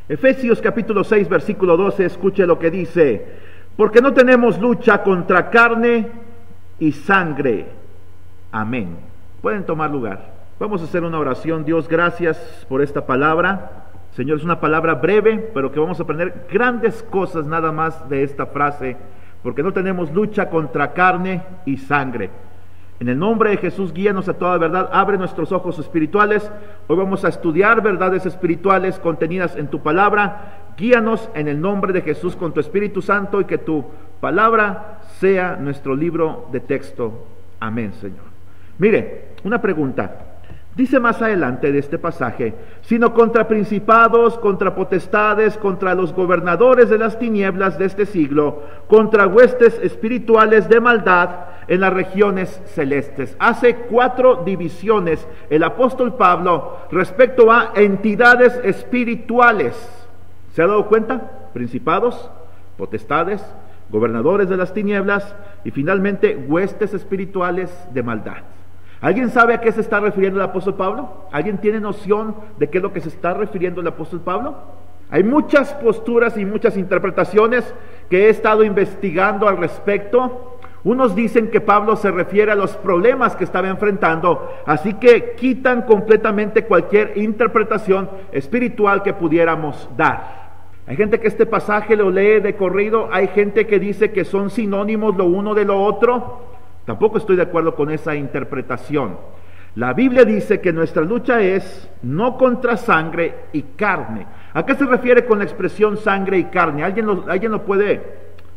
Efesios capítulo 6, versículo 12, escuche lo que dice: porque no tenemos lucha contra carne y sangre. Amén. Pueden tomar lugar. Vamos a hacer una oración. Dios, gracias por esta palabra. Señor, es una palabra breve, pero que vamos a aprender grandes cosas nada más de esta frase. Porque no tenemos lucha contra carne y sangre. En el nombre de Jesús, guíanos a toda verdad, abre nuestros ojos espirituales. Hoy vamos a estudiar verdades espirituales contenidas en tu palabra. Guíanos en el nombre de Jesús con tu Espíritu Santo y que tu palabra sea nuestro libro de texto. Amén, Señor. Mire, una pregunta. Dice más adelante de este pasaje: sino contra principados, contra potestades, contra los gobernadores de las tinieblas de este siglo, contra huestes espirituales de maldad en las regiones celestes. Hace 4 divisiones el apóstol Pablo respecto a entidades espirituales. ¿Se ha dado cuenta? Principados, potestades, gobernadores de las tinieblas y finalmente huestes espirituales de maldad. ¿Alguien sabe a qué se está refiriendo el apóstol Pablo? ¿Alguien tiene noción de qué es lo que se está refiriendo el apóstol Pablo? Hay muchas posturas y muchas interpretaciones que he estado investigando al respecto. Unos dicen que Pablo se refiere a los problemas que estaba enfrentando, así que quitan completamente cualquier interpretación espiritual que pudiéramos dar. Hay gente que este pasaje lo lee de corrido, hay gente que dice que son sinónimos lo uno de lo otro. Tampoco estoy de acuerdo con esa interpretación. La Biblia dice que nuestra lucha es no contra sangre y carne. ¿A qué se refiere con la expresión sangre y carne? ¿Alguien lo puede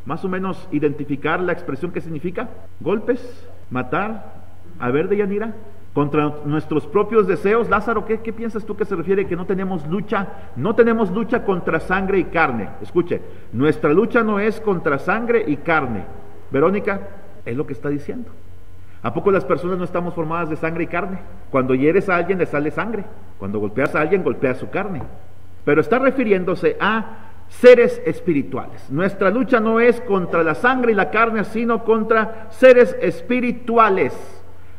más o menos identificar la expresión que significa? ¿Golpes? ¿Matar? A ver, Deyanira, contra nuestros propios deseos. Lázaro, ¿qué piensas tú que se refiere que no tenemos lucha? No tenemos lucha contra sangre y carne. Escuche, nuestra lucha no es contra sangre y carne. Verónica, es lo que está diciendo. ¿A poco las personas no estamos formadas de sangre y carne? Cuando hieres a alguien le sale sangre, cuando golpeas a alguien golpeas su carne. Pero está refiriéndose a seres espirituales. Nuestra lucha no es contra la sangre y la carne, sino contra seres espirituales.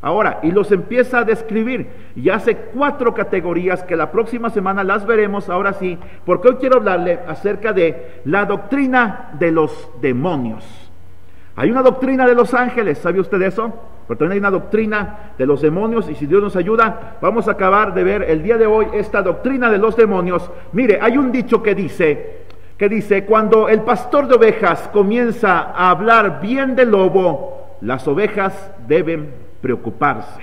Ahora, y los empieza a describir, y hace 4 categorías que la próxima semana las veremos, ahora sí, porque hoy quiero hablarle acerca de la doctrina de los demonios. Hay una doctrina de los ángeles, ¿sabe usted eso? Pero también hay una doctrina de los demonios, y si Dios nos ayuda, vamos a acabar de ver el día de hoy esta doctrina de los demonios. Mire, hay un dicho que dice, cuando el pastor de ovejas comienza a hablar bien del lobo, las ovejas deben preocuparse.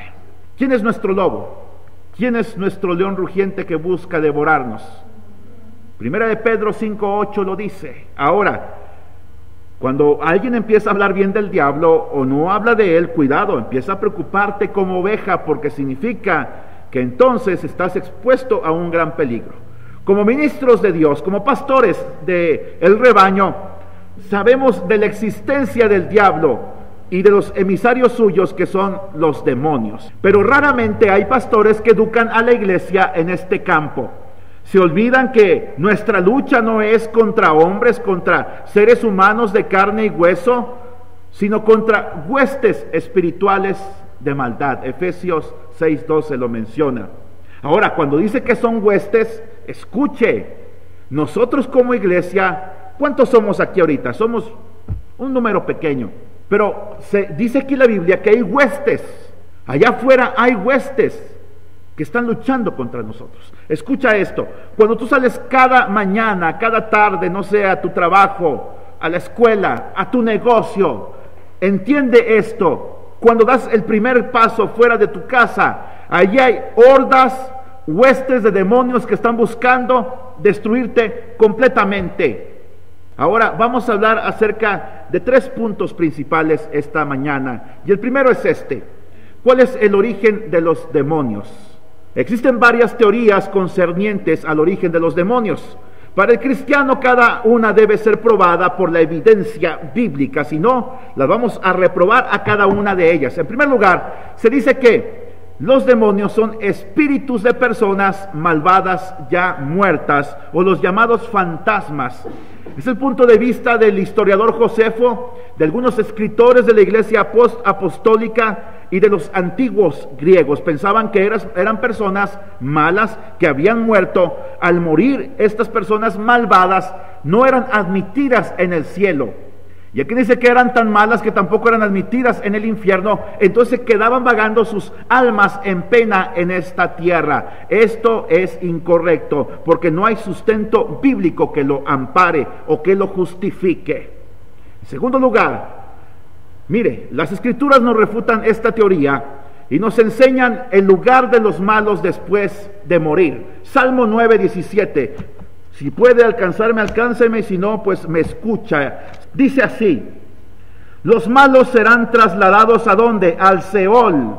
¿Quién es nuestro lobo? ¿Quién es nuestro león rugiente que busca devorarnos? Primera de Pedro 5:8 lo dice. Ahora, cuando alguien empieza a hablar bien del diablo o no habla de él, cuidado, empieza a preocuparte como oveja, porque significa que entonces estás expuesto a un gran peligro. Como ministros de Dios, como pastores del rebaño, sabemos de la existencia del diablo y de los emisarios suyos que son los demonios. Pero raramente hay pastores que educan a la iglesia en este campo. Se olvidan que nuestra lucha no es contra hombres, contra seres humanos de carne y hueso, sino contra huestes espirituales de maldad. Efesios 6:12 lo menciona. Ahora, cuando dice que son huestes, escuche, nosotros como iglesia, ¿cuántos somos aquí ahorita? Somos un número pequeño, pero dice aquí la Biblia que hay huestes, allá afuera hay huestes que están luchando contra nosotros. Escucha esto: cuando tú sales cada mañana, cada tarde, no sé, a tu trabajo, a la escuela, a tu negocio, entiende esto: cuando das el primer paso fuera de tu casa, allí hay hordas, huestes de demonios que están buscando destruirte completamente. Ahora vamos a hablar acerca de 3 puntos principales esta mañana, y el primero es este: ¿cuál es el origen de los demonios? Existen varias teorías concernientes al origen de los demonios. Para el cristiano cada una debe ser probada por la evidencia bíblica, si no, las vamos a reprobar a cada una de ellas. En primer lugar, se dice que los demonios son espíritus de personas malvadas ya muertas, o los llamados fantasmas. Es el punto de vista del historiador Josefo, de algunos escritores de la iglesia apostólica y de los antiguos griegos. Pensaban que eran personas malas que habían muerto. Al morir, estas personas malvadas no eran admitidas en el cielo. Y aquí dice que eran tan malas que tampoco eran admitidas en el infierno. Entonces quedaban vagando sus almas en pena en esta tierra. Esto es incorrecto, porque no hay sustento bíblico que lo ampare o que lo justifique. En segundo lugar, mire, las escrituras nos refutan esta teoría y nos enseñan el lugar de los malos después de morir. Salmo 9:17. Si puede alcanzarme, alcánceme, si no, pues me escucha. Dice así: los malos serán trasladados ¿a dónde? Al Seol.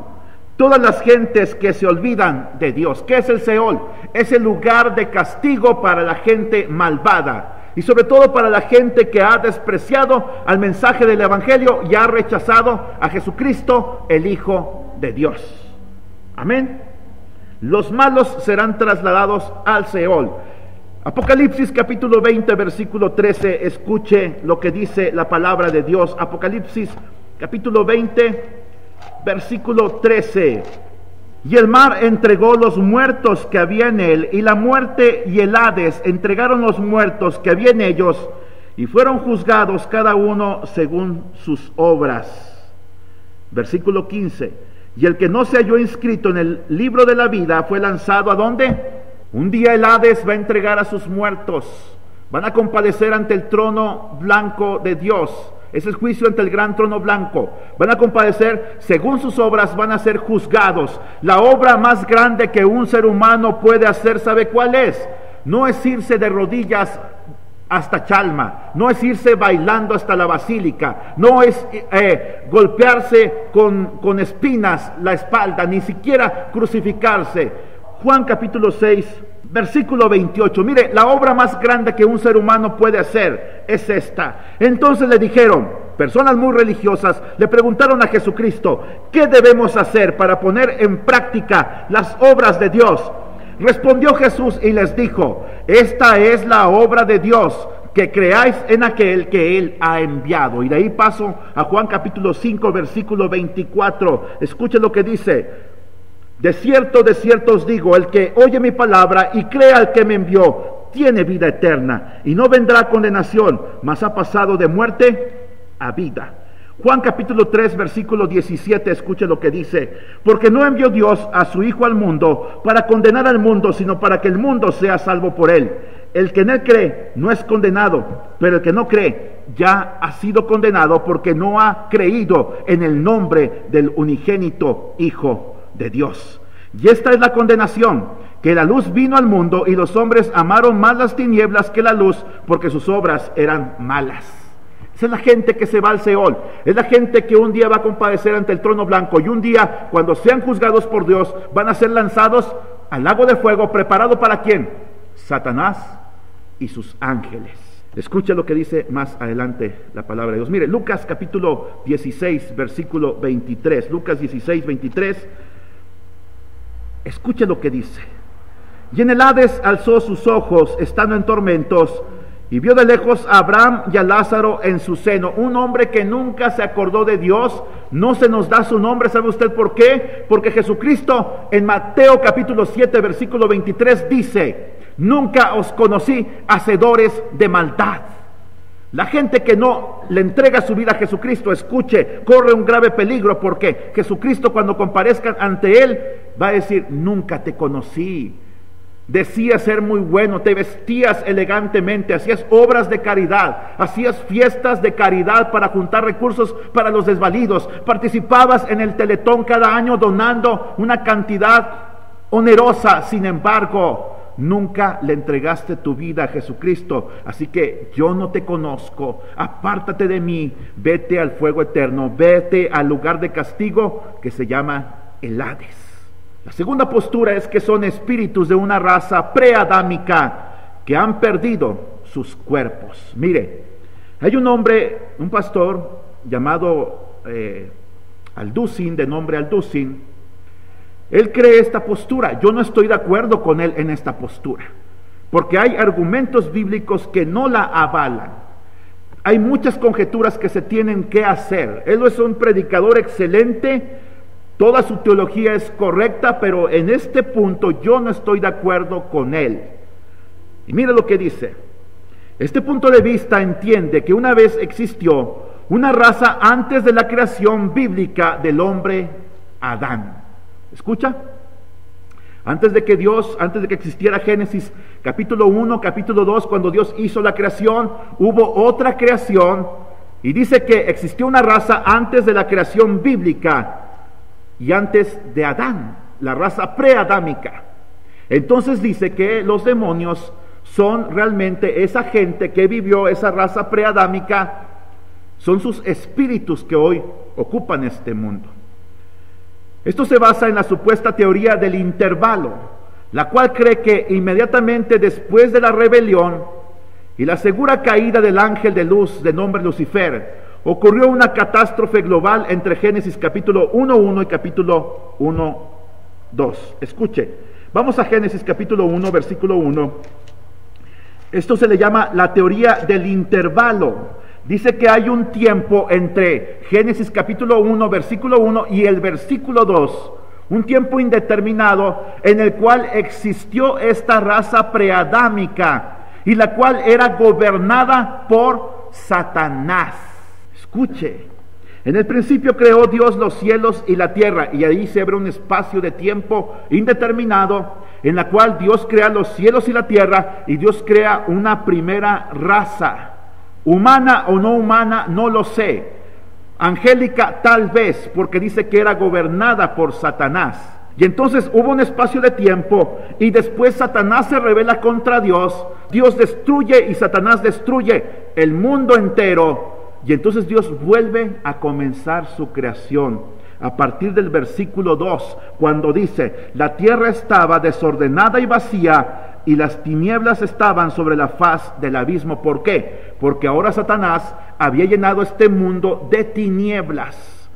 Todas las gentes que se olvidan de Dios. ¿Qué es el Seol? Es el lugar de castigo para la gente malvada. Y sobre todo para la gente que ha despreciado al mensaje del Evangelio y ha rechazado a Jesucristo, el Hijo de Dios. Amén. Los malos serán trasladados al Seol. Apocalipsis capítulo 20 versículo 13, escuche lo que dice la palabra de Dios. Apocalipsis capítulo 20 versículo 13. Y el mar entregó los muertos que había en él, y la muerte y el Hades entregaron los muertos que había en ellos, y fueron juzgados cada uno según sus obras. Versículo 15. Y el que no se halló inscrito en el libro de la vida fue lanzado ¿a dónde? Un día el Hades va a entregar a sus muertos. Van a comparecer ante el trono blanco de Dios. Es el juicio ante el gran trono blanco. Van a comparecer según sus obras, van a ser juzgados. La obra más grande que un ser humano puede hacer, ¿sabe cuál es? No es irse de rodillas hasta Chalma, no es irse bailando hasta la basílica, no es golpearse con espinas la espalda, ni siquiera crucificarse. Juan capítulo 6, versículo 28. Mire, la obra más grande que un ser humano puede hacer es esta. Entonces le dijeron, personas muy religiosas, le preguntaron a Jesucristo, ¿qué debemos hacer para poner en práctica las obras de Dios? Respondió Jesús y les dijo, esta es la obra de Dios, que creáis en aquel que Él ha enviado. Y de ahí paso a Juan capítulo 5, versículo 24. Escuchen lo que dice. De cierto os digo, el que oye mi palabra y crea al que me envió, tiene vida eterna, y no vendrá a condenación, mas ha pasado de muerte a vida. Juan capítulo 3, versículo 17, escuche lo que dice. Porque no envió Dios a su Hijo al mundo para condenar al mundo, sino para que el mundo sea salvo por él. El que en él cree no es condenado, pero el que no cree ya ha sido condenado porque no ha creído en el nombre del unigénito Hijo de Dios. Y esta es la condenación, que la luz vino al mundo y los hombres amaron más las tinieblas que la luz, porque sus obras eran malas. Esa es la gente que se va al Seol, es la gente que un día va a comparecer ante el trono blanco, y un día, cuando sean juzgados por Dios, van a ser lanzados al lago de fuego. ¿Preparado para quién? Satanás y sus ángeles. Escucha lo que dice más adelante la palabra de Dios. Mire, Lucas capítulo 16 versículo 23. Lucas 16, 23. Escuche lo que dice. Y en el Hades alzó sus ojos, estando en tormentos, y vio de lejos a Abraham y a Lázaro en su seno. Un hombre que nunca se acordó de Dios. No se nos da su nombre. ¿Sabe usted por qué? Porque Jesucristo en Mateo capítulo 7 versículo 23 dice: nunca os conocí hacedores de maldad. La gente que no le entrega su vida a Jesucristo, escuche, corre un grave peligro, porque Jesucristo, cuando comparezcan ante Él, va a decir: nunca te conocí. Decías ser muy bueno, te vestías elegantemente, hacías obras de caridad, hacías fiestas de caridad para juntar recursos para los desvalidos, participabas en el Teletón cada año donando una cantidad onerosa. Sin embargo, nunca le entregaste tu vida a Jesucristo, así que yo no te conozco. Apártate de mí, vete al fuego eterno, vete al lugar de castigo que se llama el Hades. La segunda postura es que son espíritus de una raza preadámica que han perdido sus cuerpos. Mire, hay un hombre, un pastor llamado Alducin, de nombre Alducin. Él cree esta postura. Yo no estoy de acuerdo con él en esta postura, porque hay argumentos bíblicos que no la avalan. Hay muchas conjeturas que se tienen que hacer. Él es un predicador excelente, Toda su teología es correcta, pero en este punto yo no estoy de acuerdo con él. Y mira lo que dice. Este punto de vista entiende que una vez existió una raza antes de la creación bíblica del hombre Adán. ¿Escucha? Antes de que existiera Génesis capítulo 1, capítulo 2, cuando Dios hizo la creación, hubo otra creación, y dice que existió una raza antes de la creación bíblica y antes de Adán, la raza preadámica. Entonces dice que los demonios son realmente esa gente que vivió esa raza preadámica, son sus espíritus que hoy ocupan este mundo. Esto se basa en la supuesta teoría del intervalo, la cual cree que inmediatamente después de la rebelión y la segura caída del ángel de luz de nombre Lucifer, ocurrió una catástrofe global entre Génesis capítulo 1.1 y capítulo 1.2. Escuche, vamos a Génesis capítulo 1, versículo 1. Esto se le llama la teoría del intervalo. Dice que hay un tiempo entre Génesis capítulo 1, versículo 1 y el versículo 2, un tiempo indeterminado en el cual existió esta raza preadámica y la cual era gobernada por Satanás. Escuche, en el principio creó Dios los cielos y la tierra, y ahí se abre un espacio de tiempo indeterminado en la cual Dios crea los cielos y la tierra, y Dios crea una primera raza, humana o no humana, no lo sé, angélica tal vez, porque dice que era gobernada por Satanás. Y entonces hubo un espacio de tiempo, y después Satanás se rebela contra Dios, Dios destruye y Satanás destruye el mundo entero. Y entonces Dios vuelve a comenzar su creación a partir del versículo 2, cuando dice: la tierra estaba desordenada y vacía, y las tinieblas estaban sobre la faz del abismo. ¿Por qué? Porque ahora Satanás había llenado este mundo de tinieblas,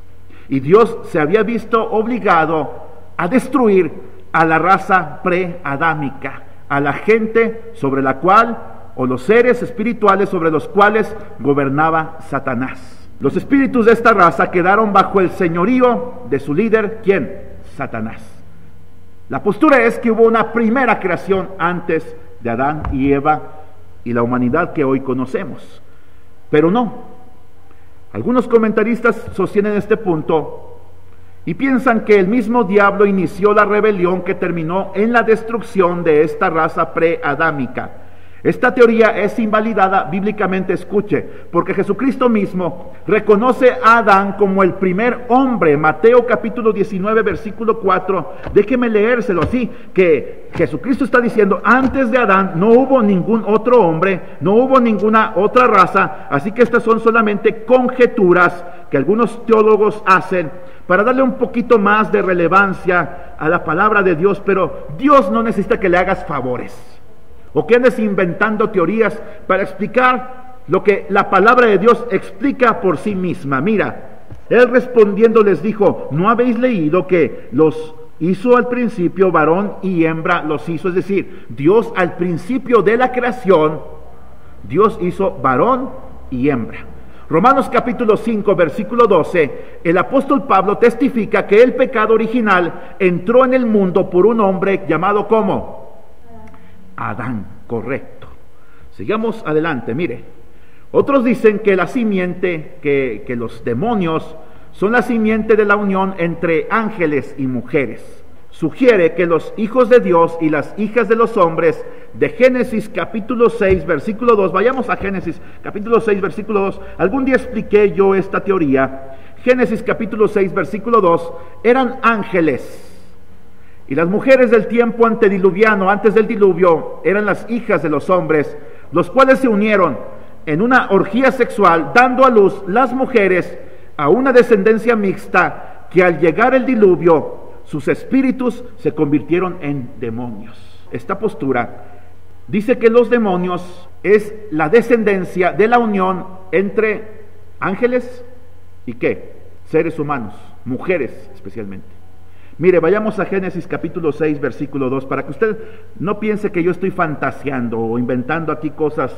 y Dios se había visto obligado a destruir a la raza preadámica, a la gente sobre la cual, o los seres espirituales sobre los cuales gobernaba Satanás. Los espíritus de esta raza quedaron bajo el señorío de su líder, ¿quién? Satanás. La postura es que hubo una primera creación antes de Adán y Eva y la humanidad que hoy conocemos, pero no. Algunos comentaristas sostienen este punto y piensan que el mismo diablo inició la rebelión que terminó en la destrucción de esta raza preadámica. Esta teoría es invalidada bíblicamente, escuche, porque Jesucristo mismo reconoce a Adán como el primer hombre. Mateo capítulo 19, versículo 4, déjeme leérselo así, que Jesucristo está diciendo: antes de Adán no hubo ningún otro hombre, no hubo ninguna otra raza, así que estas son solamente conjeturas que algunos teólogos hacen para darle un poquito más de relevancia a la palabra de Dios, pero Dios no necesita que le hagas favores o que andes inventando teorías para explicar lo que la palabra de Dios explica por sí misma. Mira, él respondiendo les dijo: ¿no habéis leído que los hizo al principio varón y hembra los hizo? Es decir, Dios al principio de la creación, Dios hizo varón y hembra. Romanos capítulo 5, versículo 12, el apóstol Pablo testifica que el pecado original entró en el mundo por un hombre llamado ¿cómo? Adán, correcto. Sigamos adelante, mire. Otros dicen que la simiente, que los demonios son la simiente de la unión entre ángeles y mujeres. Sugiere que los hijos de Dios y las hijas de los hombres de Génesis capítulo 6, versículo 2, vayamos a Génesis capítulo 6, versículo 2, algún día expliqué yo esta teoría. Génesis capítulo 6, versículo 2, eran ángeles. Y las mujeres del tiempo antediluviano, antes del diluvio, eran las hijas de los hombres, los cuales se unieron en una orgía sexual, dando a luz las mujeres a una descendencia mixta, que al llegar el diluvio, sus espíritus se convirtieron en demonios. Esta postura dice que los demonios es la descendencia de la unión entre ángeles y ¿qué? Seres humanos, mujeres especialmente. Mire, vayamos a Génesis capítulo 6, versículo 2, para que usted no piense que yo estoy fantaseando o inventando aquí cosas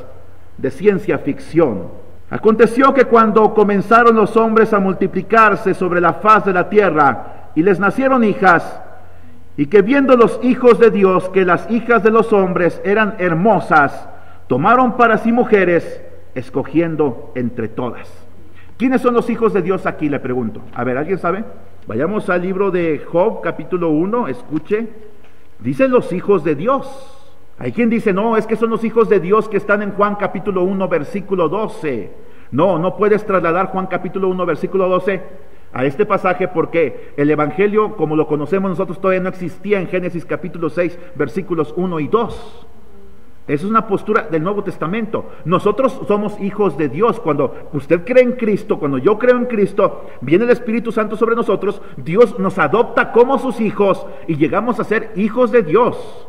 de ciencia ficción. Aconteció que cuando comenzaron los hombres a multiplicarse sobre la faz de la tierra, y les nacieron hijas, y que viendo los hijos de Dios que las hijas de los hombres eran hermosas, tomaron para sí mujeres, escogiendo entre todas. ¿Quiénes son los hijos de Dios aquí? Le pregunto. A ver, ¿alguien sabe? Vayamos al libro de Job, capítulo 1, escuche. Dicen los hijos de Dios. Hay quien dice, no, es que son los hijos de Dios que están en Juan capítulo 1, versículo 12. No puedes trasladar Juan capítulo 1, versículo 12 a este pasaje, porque el Evangelio, como lo conocemos nosotros, todavía no existía en Génesis capítulo 6, versículos 1 y 2. Esa es una postura del Nuevo Testamento. Nosotros somos hijos de Dios. Cuando usted cree en Cristo, cuando yo creo en Cristo, viene el Espíritu Santo sobre nosotros, Dios nos adopta como sus hijos y llegamos a ser hijos de Dios.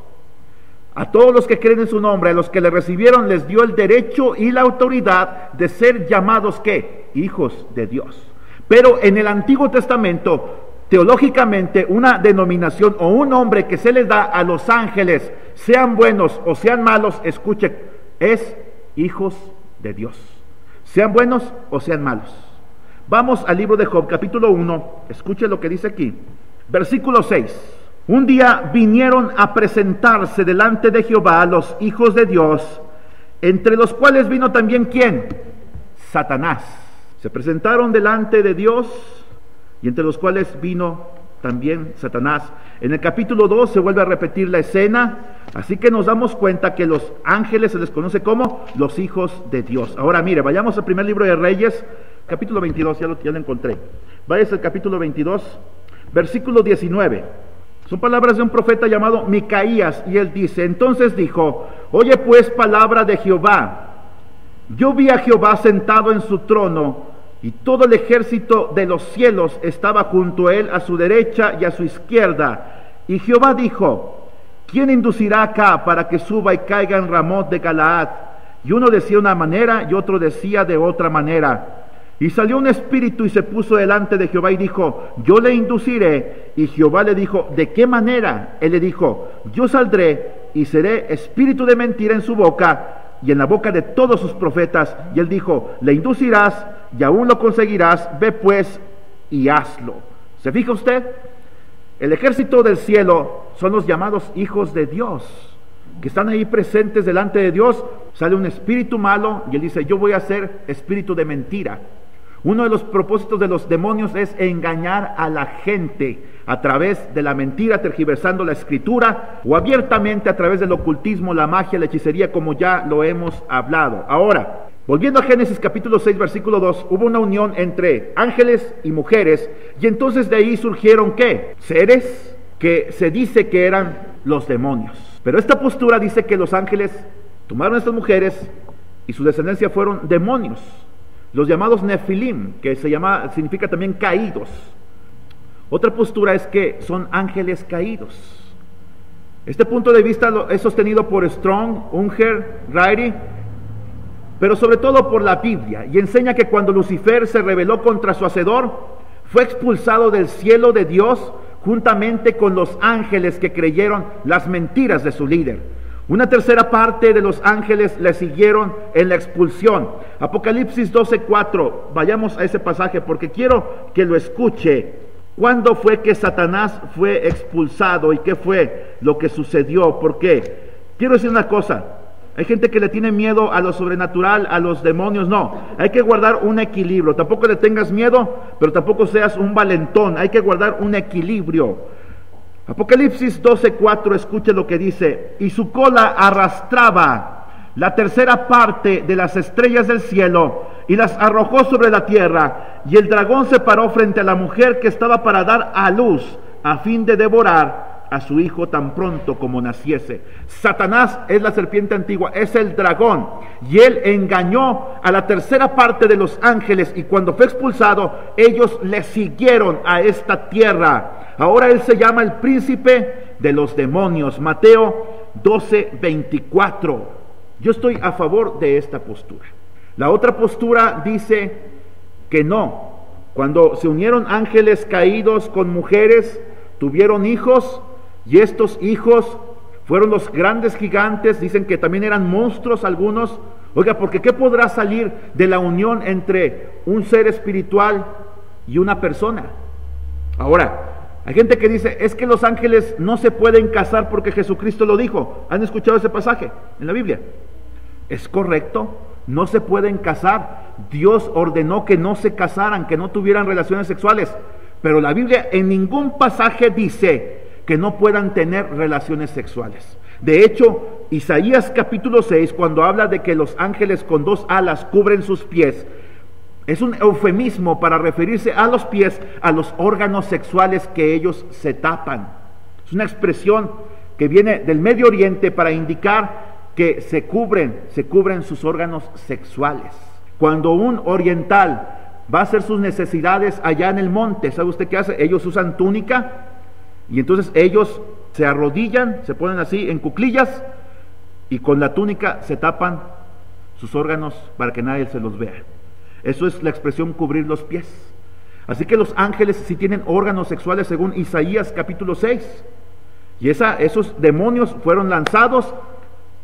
A todos los que creen en su nombre, a los que le recibieron, les dio el derecho y la autoridad de ser llamados, ¿qué? Hijos de Dios. Pero en el Antiguo Testamento, teológicamente, una denominación o un nombre que se les da a los ángeles, sean buenos o sean malos, escuche, es hijos de Dios. Sean buenos o sean malos. Vamos al libro de Job, capítulo 1, escuche lo que dice aquí, versículo 6. Un día vinieron a presentarse delante de Jehová los hijos de Dios, entre los cuales vino también ¿quién? Satanás. Se presentaron delante de Dios, y entre los cuales vino también Satanás. En el capítulo 2 se vuelve a repetir la escena, así que nos damos cuenta que los ángeles se les conoce como los hijos de Dios. Ahora mire, vayamos al primer libro de Reyes, capítulo 22, ya lo encontré. Váyase al capítulo 22, versículo 19. Son palabras de un profeta llamado Micaías, y él dice, entonces dijo, oye pues palabra de Jehová. Yo vi a Jehová sentado en su trono, y todo el ejército de los cielos estaba junto a él, a su derecha y a su izquierda. Y Jehová dijo, ¿quién inducirá acá para que suba y caiga en Ramot de Galaad? Y uno decía una manera y otro decía de otra manera. Y salió un espíritu y se puso delante de Jehová y dijo, yo le induciré. Y Jehová le dijo, ¿de qué manera? Él le dijo, yo saldré y seré espíritu de mentira en su boca y en la boca de todos sus profetas. Y él dijo, le inducirás y aún lo conseguirás, ve pues y hazlo. ¿Se fija usted? El ejército del cielo son los llamados hijos de Dios, que están ahí presentes delante de Dios. Sale un espíritu malo y él dice, yo voy a ser espíritu de mentira. Uno de los propósitos de los demonios es engañar a la gente a través de la mentira, tergiversando la escritura, o abiertamente a través del ocultismo, la magia, la hechicería, como ya lo hemos hablado. Ahora, volviendo a Génesis capítulo 6, versículo 2, hubo una unión entre ángeles y mujeres, y entonces de ahí surgieron, ¿qué? Seres que se dice que eran los demonios. Pero esta postura dice que los ángeles tomaron a estas mujeres y su descendencia fueron demonios, los llamados Nefilim, que significa también caídos. Otra postura es que son ángeles caídos. Este punto de vista es sostenido por Strong, Unger, Riley, pero sobre todo por la Biblia, y enseña que cuando Lucifer se rebeló contra su hacedor, fue expulsado del cielo de Dios juntamente con los ángeles que creyeron las mentiras de su líder. Una tercera parte de los ángeles le siguieron en la expulsión. Apocalipsis 12:4, vayamos a ese pasaje porque quiero que lo escuche. ¿Cuándo fue que Satanás fue expulsado y qué fue lo que sucedió? Porque quiero decir una cosa, hay gente que le tiene miedo a lo sobrenatural, a los demonios. No, hay que guardar un equilibrio. Tampoco le tengas miedo, pero tampoco seas un valentón. Hay que guardar un equilibrio. Apocalipsis 12:4, escuche lo que dice, y su cola arrastraba la tercera parte de las estrellas del cielo y las arrojó sobre la tierra, y el dragón se paró frente a la mujer que estaba para dar a luz, a fin de devorar a su hijo tan pronto como naciese. Satanás es la serpiente antigua, es el dragón, y él engañó a la tercera parte de los ángeles, y cuando fue expulsado, ellos le siguieron a esta tierra. Ahora él se llama el príncipe de los demonios. Mateo 12:24. Yo estoy a favor de esta postura. La otra postura dice que no. Cuando se unieron ángeles caídos con mujeres, tuvieron hijos, y estos hijos fueron los grandes gigantes. Dicen que también eran monstruos algunos. Oiga, porque ¿qué podrá salir de la unión entre un ser espiritual y una persona? Ahora, Hay gente que dice, es que los ángeles no se pueden casar porque Jesucristo lo dijo. ¿Han escuchado ese pasaje en la Biblia? Es correcto, no se pueden casar. Dios ordenó que no se casaran, que no tuvieran relaciones sexuales. Pero la Biblia en ningún pasaje dice que no puedan tener relaciones sexuales. De hecho, Isaías capítulo 6, cuando habla de que los ángeles con 2 alas cubren sus pies, es un eufemismo para referirse a los pies, a los órganos sexuales que ellos se tapan. Es una expresión que viene del Medio Oriente para indicar que se cubren sus órganos sexuales. Cuando un oriental va a hacer sus necesidades allá en el monte, ¿sabe usted qué hace? Ellos usan túnica y entonces ellos se arrodillan, se ponen así en cuclillas y con la túnica se tapan sus órganos para que nadie se los vea. Eso es la expresión cubrir los pies. Así que los ángeles sí tienen órganos sexuales según Isaías capítulo 6. Y esos demonios fueron lanzados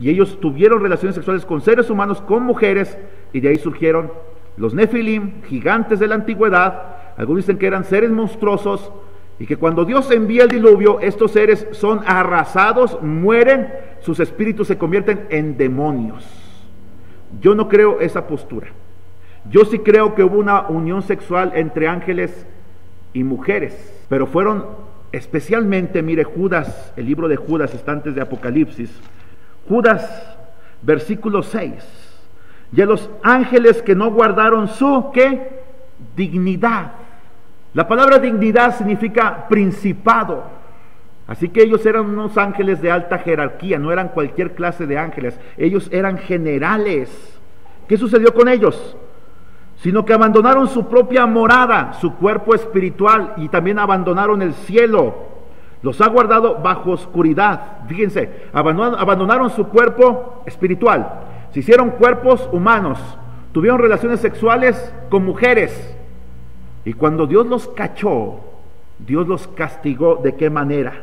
y ellos tuvieron relaciones sexuales con seres humanos, con mujeres, y de ahí surgieron los Nefilim, gigantes de la antigüedad. Algunos dicen que eran seres monstruosos y que cuando Dios envía el diluvio, estos seres son arrasados, mueren, sus espíritus se convierten en demonios. Yo no creo esa postura. Yo sí creo que hubo una unión sexual entre ángeles y mujeres, pero fueron especialmente, mire, Judas, el libro de Judas está antes de Apocalipsis. Judas, versículo 6. Y a los ángeles que no guardaron su, ¿qué? Dignidad. La palabra dignidad significa principado. Así que ellos eran unos ángeles de alta jerarquía, no eran cualquier clase de ángeles. Ellos eran generales. ¿Qué sucedió con ellos? Sino que abandonaron su propia morada, su cuerpo espiritual, y también abandonaron el cielo. Los ha guardado bajo oscuridad. Fíjense, abandonaron su cuerpo espiritual, se hicieron cuerpos humanos, tuvieron relaciones sexuales con mujeres, y cuando Dios los cachó, Dios los castigó. ¿De qué manera?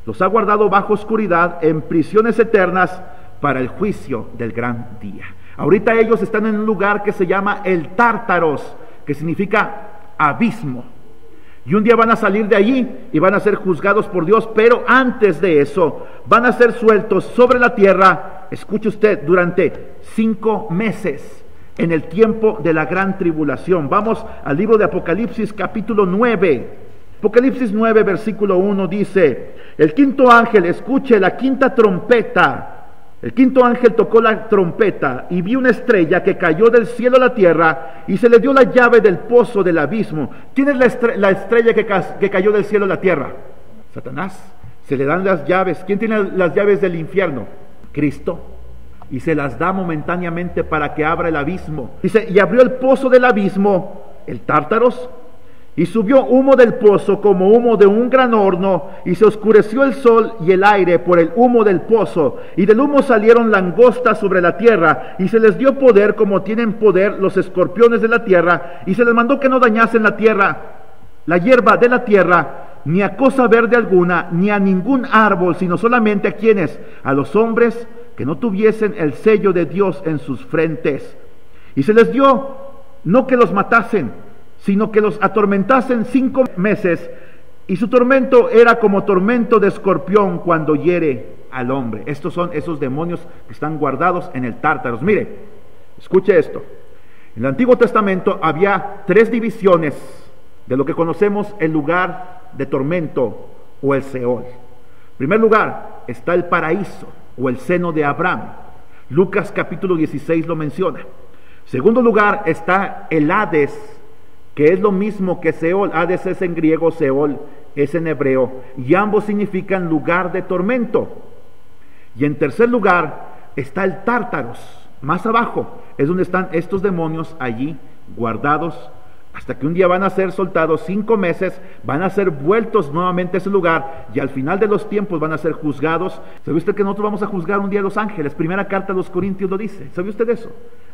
Los ha guardado bajo oscuridad en prisiones eternas para el juicio del gran día. Ahorita ellos están en un lugar que se llama el Tártaros, que significa abismo. Y un día van a salir de allí y van a ser juzgados por Dios, pero antes de eso van a ser sueltos sobre la tierra, escuche usted, durante 5 meses, en el tiempo de la gran tribulación. Vamos al libro de Apocalipsis capítulo 9. Apocalipsis 9 versículo 1 dice: el quinto ángel, escuche la quinta trompeta. El quinto ángel tocó la trompeta y vi una estrella que cayó del cielo a la tierra y se le dio la llave del pozo del abismo. ¿Quién es la estrella que cayó del cielo a la tierra? Satanás. Se le dan las llaves. ¿Quién tiene las llaves del infierno? Cristo. Y se las da momentáneamente para que abra el abismo. Dice, y abrió el pozo del abismo, el Tártaros, y subió humo del pozo como humo de un gran horno, y se oscureció el sol y el aire por el humo del pozo, y del humo salieron langostas sobre la tierra, y se les dio poder como tienen poder los escorpiones de la tierra, y se les mandó que no dañasen la tierra, la hierba de la tierra, ni a cosa verde alguna, ni a ningún árbol, sino solamente a quienes, a los hombres que no tuviesen el sello de Dios en sus frentes. Y se les dio no que los matasen, sino que los atormentasen 5 meses, y su tormento era como tormento de escorpión cuando hiere al hombre. Estos son esos demonios que están guardados en el Tártaros. Mire, escuche esto. En el Antiguo Testamento había 3 divisiones de lo que conocemos el lugar de tormento o el Seol. En primer lugar está el paraíso o el seno de Abraham. Lucas capítulo 16 lo menciona. En segundo lugar está el Hades, que es lo mismo que Seol. Hades es en griego, Seol es en hebreo, y ambos significan lugar de tormento. Y en tercer lugar está el Tártaros, más abajo, es donde están estos demonios allí guardados, hasta que un día van a ser soltados 5 meses, van a ser vueltos nuevamente a ese lugar, y al final de los tiempos van a ser juzgados. ¿Sabe usted que nosotros vamos a juzgar un día a los ángeles? Primera carta a los Corintios lo dice. ¿Sabe usted eso?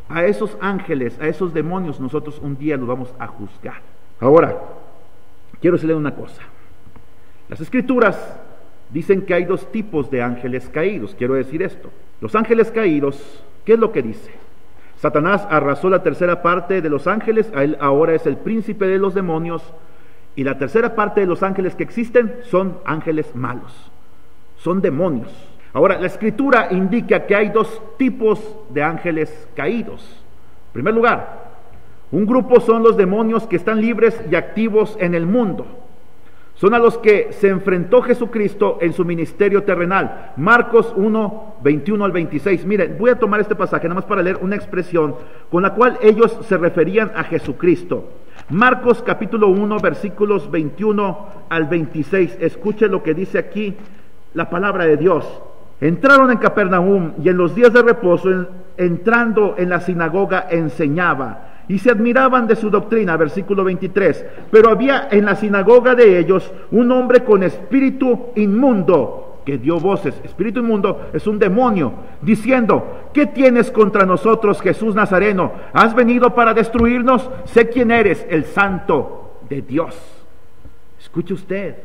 A esos ángeles, a esos demonios, nosotros un día los vamos a juzgar. Ahora, quiero decirle una cosa. Las Escrituras dicen que hay 2 tipos de ángeles caídos. Quiero decir esto. Los ángeles caídos, ¿qué es lo que dice? Satanás arrasó la tercera parte de los ángeles, a él ahora es el príncipe de los demonios, Y la tercera parte de los ángeles que existen son ángeles malos, son demonios. Ahora, la Escritura indica que hay dos tipos de ángeles caídos. En primer lugar, un grupo son los demonios que están libres y activos en el mundo. Son a los que se enfrentó Jesucristo en su ministerio terrenal. Marcos 1, 21 al 26. Miren, voy a tomar este pasaje nada más para leer una expresión con la cual ellos se referían a Jesucristo. Marcos capítulo 1, versículos 21 al 26. Escuche lo que dice aquí la palabra de Dios. Entraron en Capernaum y en los días de reposo, entrando en la sinagoga, enseñaba. Y se admiraban de su doctrina, versículo 23. Pero había en la sinagoga de ellos un hombre con espíritu inmundo, que dio voces. Espíritu inmundo es un demonio, diciendo: ¿qué tienes contra nosotros, Jesús Nazareno? ¿Has venido para destruirnos? Sé quién eres, el Santo de Dios. Escuche usted,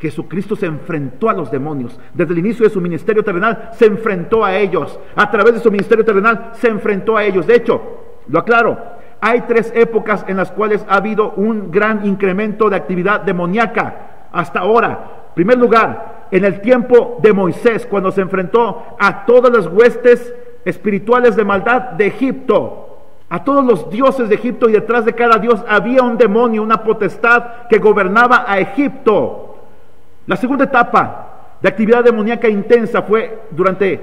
Jesucristo se enfrentó a los demonios. Desde el inicio de su ministerio terrenal se enfrentó a ellos. A través de su ministerio terrenal se enfrentó a ellos. De hecho, lo aclaro, hay 3 épocas en las cuales ha habido un gran incremento de actividad demoníaca hasta ahora. En primer lugar, en el tiempo de Moisés, cuando se enfrentó a todas las huestes espirituales de maldad de Egipto, a todos los dioses de Egipto, y detrás de cada dios había un demonio, una potestad que gobernaba a Egipto. La segunda etapa de actividad demoníaca intensa fue durante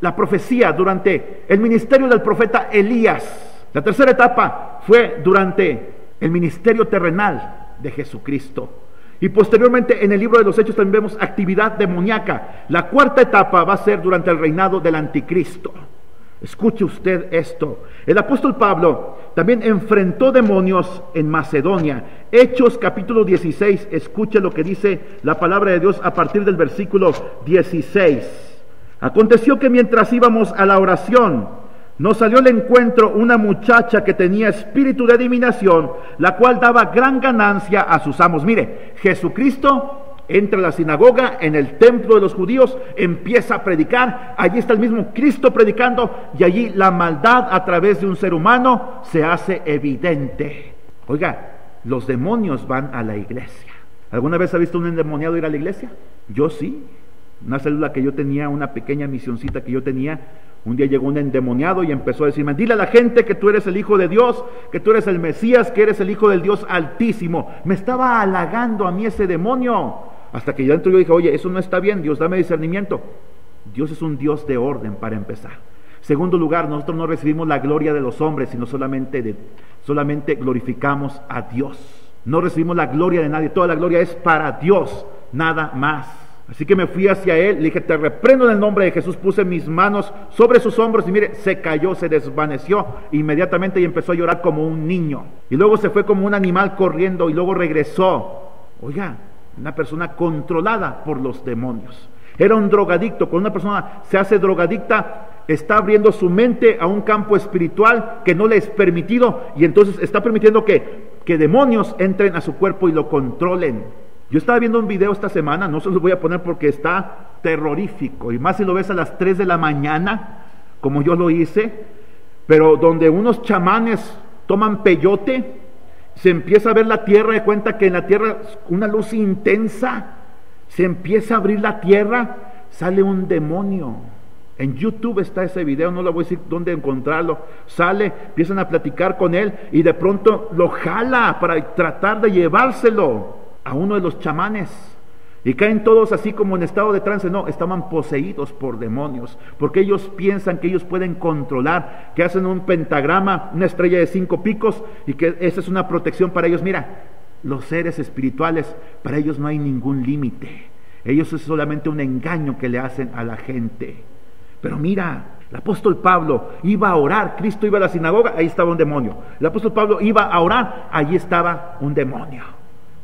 la profecía, durante el ministerio del profeta Elías. La tercera etapa fue durante el ministerio terrenal de Jesucristo. Y posteriormente en el libro de los Hechos también vemos actividad demoníaca. La cuarta etapa va a ser durante el reinado del anticristo. Escuche usted esto. El apóstol Pablo también enfrentó demonios en Macedonia. Hechos capítulo 16, escuche lo que dice la palabra de Dios a partir del versículo 16. Aconteció que mientras íbamos a la oración, nos salió al encuentro una muchacha que tenía espíritu de adivinación, la cual daba gran ganancia a sus amos. Mire, Jesucristo entra a la sinagoga, en el templo de los judíos, empieza a predicar. Allí está el mismo Cristo predicando, y allí la maldad a través de un ser humano se hace evidente. Oiga, los demonios van a la iglesia. ¿Alguna vez ha visto un endemoniado ir a la iglesia? Yo sí. Una célula que yo tenía, una pequeña misioncita que yo tenía, un día llegó un endemoniado y empezó a decirme: dile a la gente que tú eres el Hijo de Dios, que tú eres el Mesías, que eres el Hijo del Dios Altísimo. Me estaba halagando a mí ese demonio, hasta que yo dentro yo dije: oye, eso no está bien, Dios, dame discernimiento. Dios es un Dios de orden, para empezar. Segundo lugar, nosotros no recibimos la gloria de los hombres, sino solamente glorificamos a Dios. No recibimos la gloria de nadie, toda la gloria es para Dios, nada más. Así que me fui hacia él, le dije: te reprendo en el nombre de Jesús. Puse mis manos sobre sus hombros y mire, se cayó, se desvaneció inmediatamente y empezó a llorar como un niño. Y luego se fue como un animal corriendo y luego regresó. Oiga, una persona controlada por los demonios. Era un drogadicto. Cuando una persona se hace drogadicta, está abriendo su mente a un campo espiritual que no le es permitido, y entonces está permitiendo que demonios entren a su cuerpo y lo controlen. Yo estaba viendo un video esta semana, no se los voy a poner porque está terrorífico, y más si lo ves a las 3 de la mañana, como yo lo hice, pero donde unos chamanes toman peyote, se empieza a ver la tierra, de cuenta que en la tierra una luz intensa, se empieza a abrir la tierra, sale un demonio. En YouTube está ese video, no le voy a decir dónde encontrarlo. Sale, empiezan a platicar con él y de pronto lo jala para tratar de llevárselo a uno de los chamanes, y caen todos así como en estado de trance. No, estaban poseídos por demonios, porque ellos piensan que ellos pueden controlar, que hacen un pentagrama, una estrella de 5 picos, y que esa es una protección para ellos. Mira, los seres espirituales, para ellos no hay ningún límite. Ellos es solamente un engaño que le hacen a la gente. Pero mira, el apóstol Pablo iba a orar, Cristo iba a la sinagoga, ahí estaba un demonio. El apóstol Pablo iba a orar, allí estaba un demonio.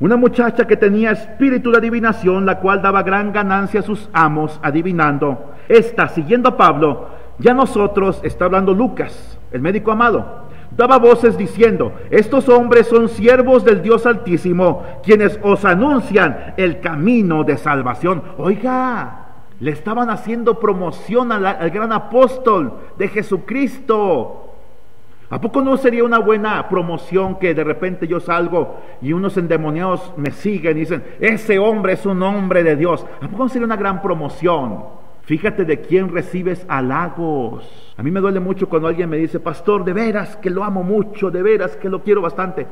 Una muchacha que tenía espíritu de adivinación, la cual daba gran ganancia a sus amos adivinando. Esta, siguiendo a Pablo, ya nosotros, está hablando Lucas, el médico amado, daba voces diciendo: estos hombres son siervos del Dios Altísimo, quienes os anuncian el camino de salvación. Oiga, le estaban haciendo promoción al gran apóstol de Jesucristo. ¿A poco no sería una buena promoción que de repente yo salgo y unos endemoniados me siguen y dicen, ese hombre es un hombre de Dios? ¿A poco no sería una gran promoción? Fíjate de quién recibes halagos. A mí me duele mucho cuando alguien me dice, pastor, de veras que lo amo mucho, de veras que lo quiero bastante.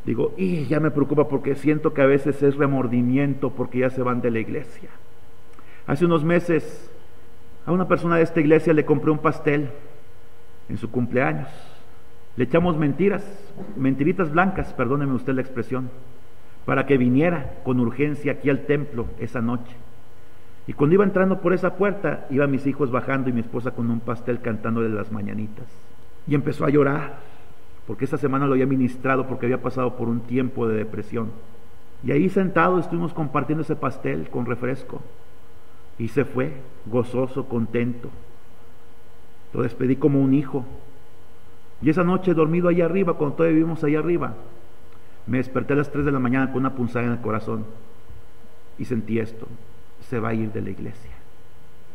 Digo, y ya me preocupa porque siento que a veces es remordimiento porque ya se van de la iglesia. Hace unos meses a una persona de esta iglesia le compré un pastel en su cumpleaños. Le echamos mentiritas blancas, perdóneme usted la expresión, para que viniera con urgencia aquí al templo esa noche. Y cuando iba entrando por esa puerta, iban mis hijos bajando y mi esposa con un pastel cantándole las mañanitas. Y empezó a llorar, porque esa semana lo había ministrado porque había pasado por un tiempo de depresión. Y ahí sentados estuvimos compartiendo ese pastel con refresco. Y se fue, gozoso, contento. Lo despedí como un hijo. Y esa noche, dormido allá arriba, cuando todavía vivimos allá arriba, me desperté a las 3 de la mañana con una punzada en el corazón. Y sentí esto, se va a ir de la iglesia.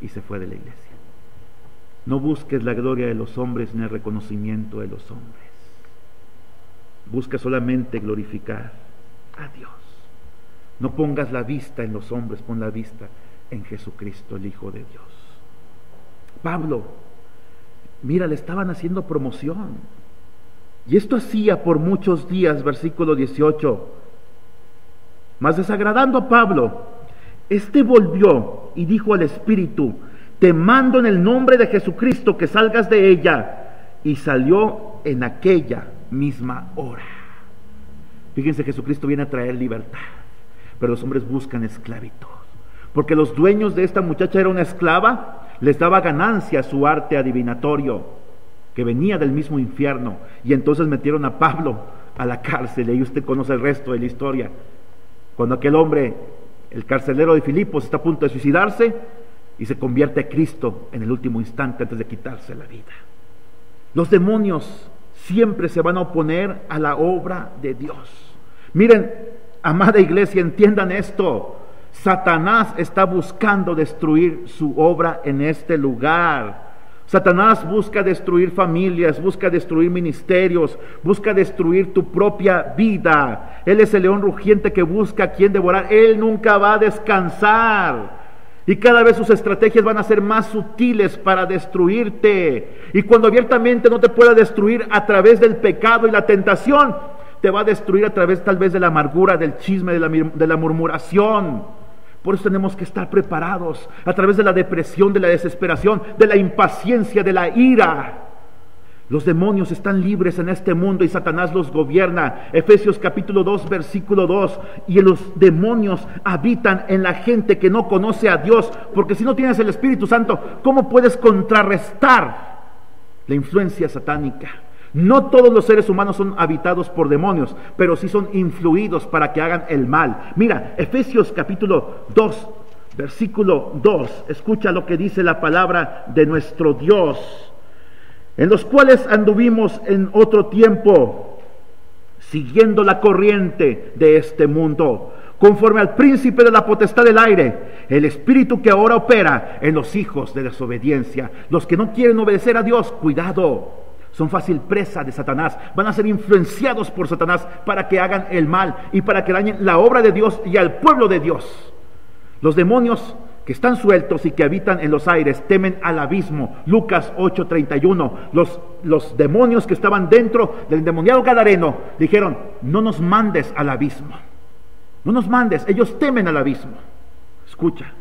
Y se fue de la iglesia. No busques la gloria de los hombres ni el reconocimiento de los hombres. Busca solamente glorificar a Dios. No pongas la vista en los hombres, pon la vista en Jesucristo, el Hijo de Dios. Pablo, mira, le estaban haciendo promoción. Y esto hacía por muchos días, versículo 18. Mas desagradando a Pablo, este volvió y dijo al Espíritu, te mando en el nombre de Jesucristo que salgas de ella. Y salió en aquella misma hora. Fíjense, Jesucristo viene a traer libertad, pero los hombres buscan esclavitud, porque los dueños de esta muchacha era una esclava, les daba ganancia a su arte adivinatorio, que venía del mismo infierno, y entonces metieron a Pablo a la cárcel, y ahí usted conoce el resto de la historia, cuando aquel hombre, el carcelero de Filipos, está a punto de suicidarse, y se convierte a Cristo en el último instante antes de quitarse la vida. Los demonios siempre se van a oponer a la obra de Dios. Miren, amada iglesia, entiendan esto. Satanás está buscando destruir su obra en este lugar. Satanás busca destruir familias, busca destruir ministerios, busca destruir tu propia vida. Él es el león rugiente que busca a quien devorar. Él nunca va a descansar. Y cada vez sus estrategias van a ser más sutiles para destruirte. Y cuando abiertamente no te pueda destruir a través del pecado y la tentación, te va a destruir a través tal vez de la amargura, del chisme, de la murmuración. Por eso tenemos que estar preparados a través de la depresión, de la desesperación, de la impaciencia, de la ira. Los demonios están libres en este mundo y Satanás los gobierna. Efesios capítulo 2, versículo 2. Y los demonios habitan en la gente que no conoce a Dios. Porque si no tienes el Espíritu Santo, ¿cómo puedes contrarrestar la influencia satánica? No todos los seres humanos son habitados por demonios, pero sí son influidos para que hagan el mal. Mira, Efesios capítulo 2, versículo 2. Escucha lo que dice la palabra de nuestro Dios. En los cuales anduvimos en otro tiempo, siguiendo la corriente de este mundo, conforme al príncipe de la potestad del aire, el espíritu que ahora opera en los hijos de desobediencia. Los que no quieren obedecer a Dios, cuidado, son fácil presa de Satanás, van a ser influenciados por Satanás para que hagan el mal y para que dañen la obra de Dios y al pueblo de Dios. Los demonios que están sueltos y que habitan en los aires temen al abismo. Lucas 8:31. Los demonios que estaban dentro del endemoniado gadareno dijeron, no nos mandes al abismo, no nos mandes. Ellos temen al abismo. Escucha,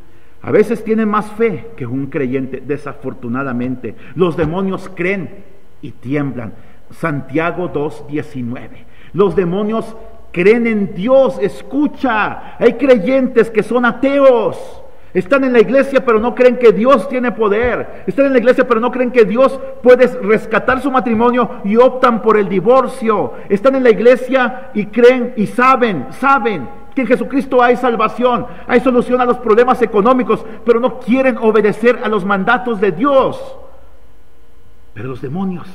a veces tienen más fe que un creyente, desafortunadamente. Los demonios creen y tiemblan. Santiago 2:19. Los demonios creen en Dios. Escucha, hay creyentes que son ateos. Están en la iglesia pero no creen que Dios tiene poder. Están en la iglesia pero no creen que Dios puede rescatar su matrimonio y optan por el divorcio. Están en la iglesia y creen y saben que en Jesucristo hay salvación, hay solución a los problemas económicos, pero no quieren obedecer a los mandatos de Dios. Pero los demonios,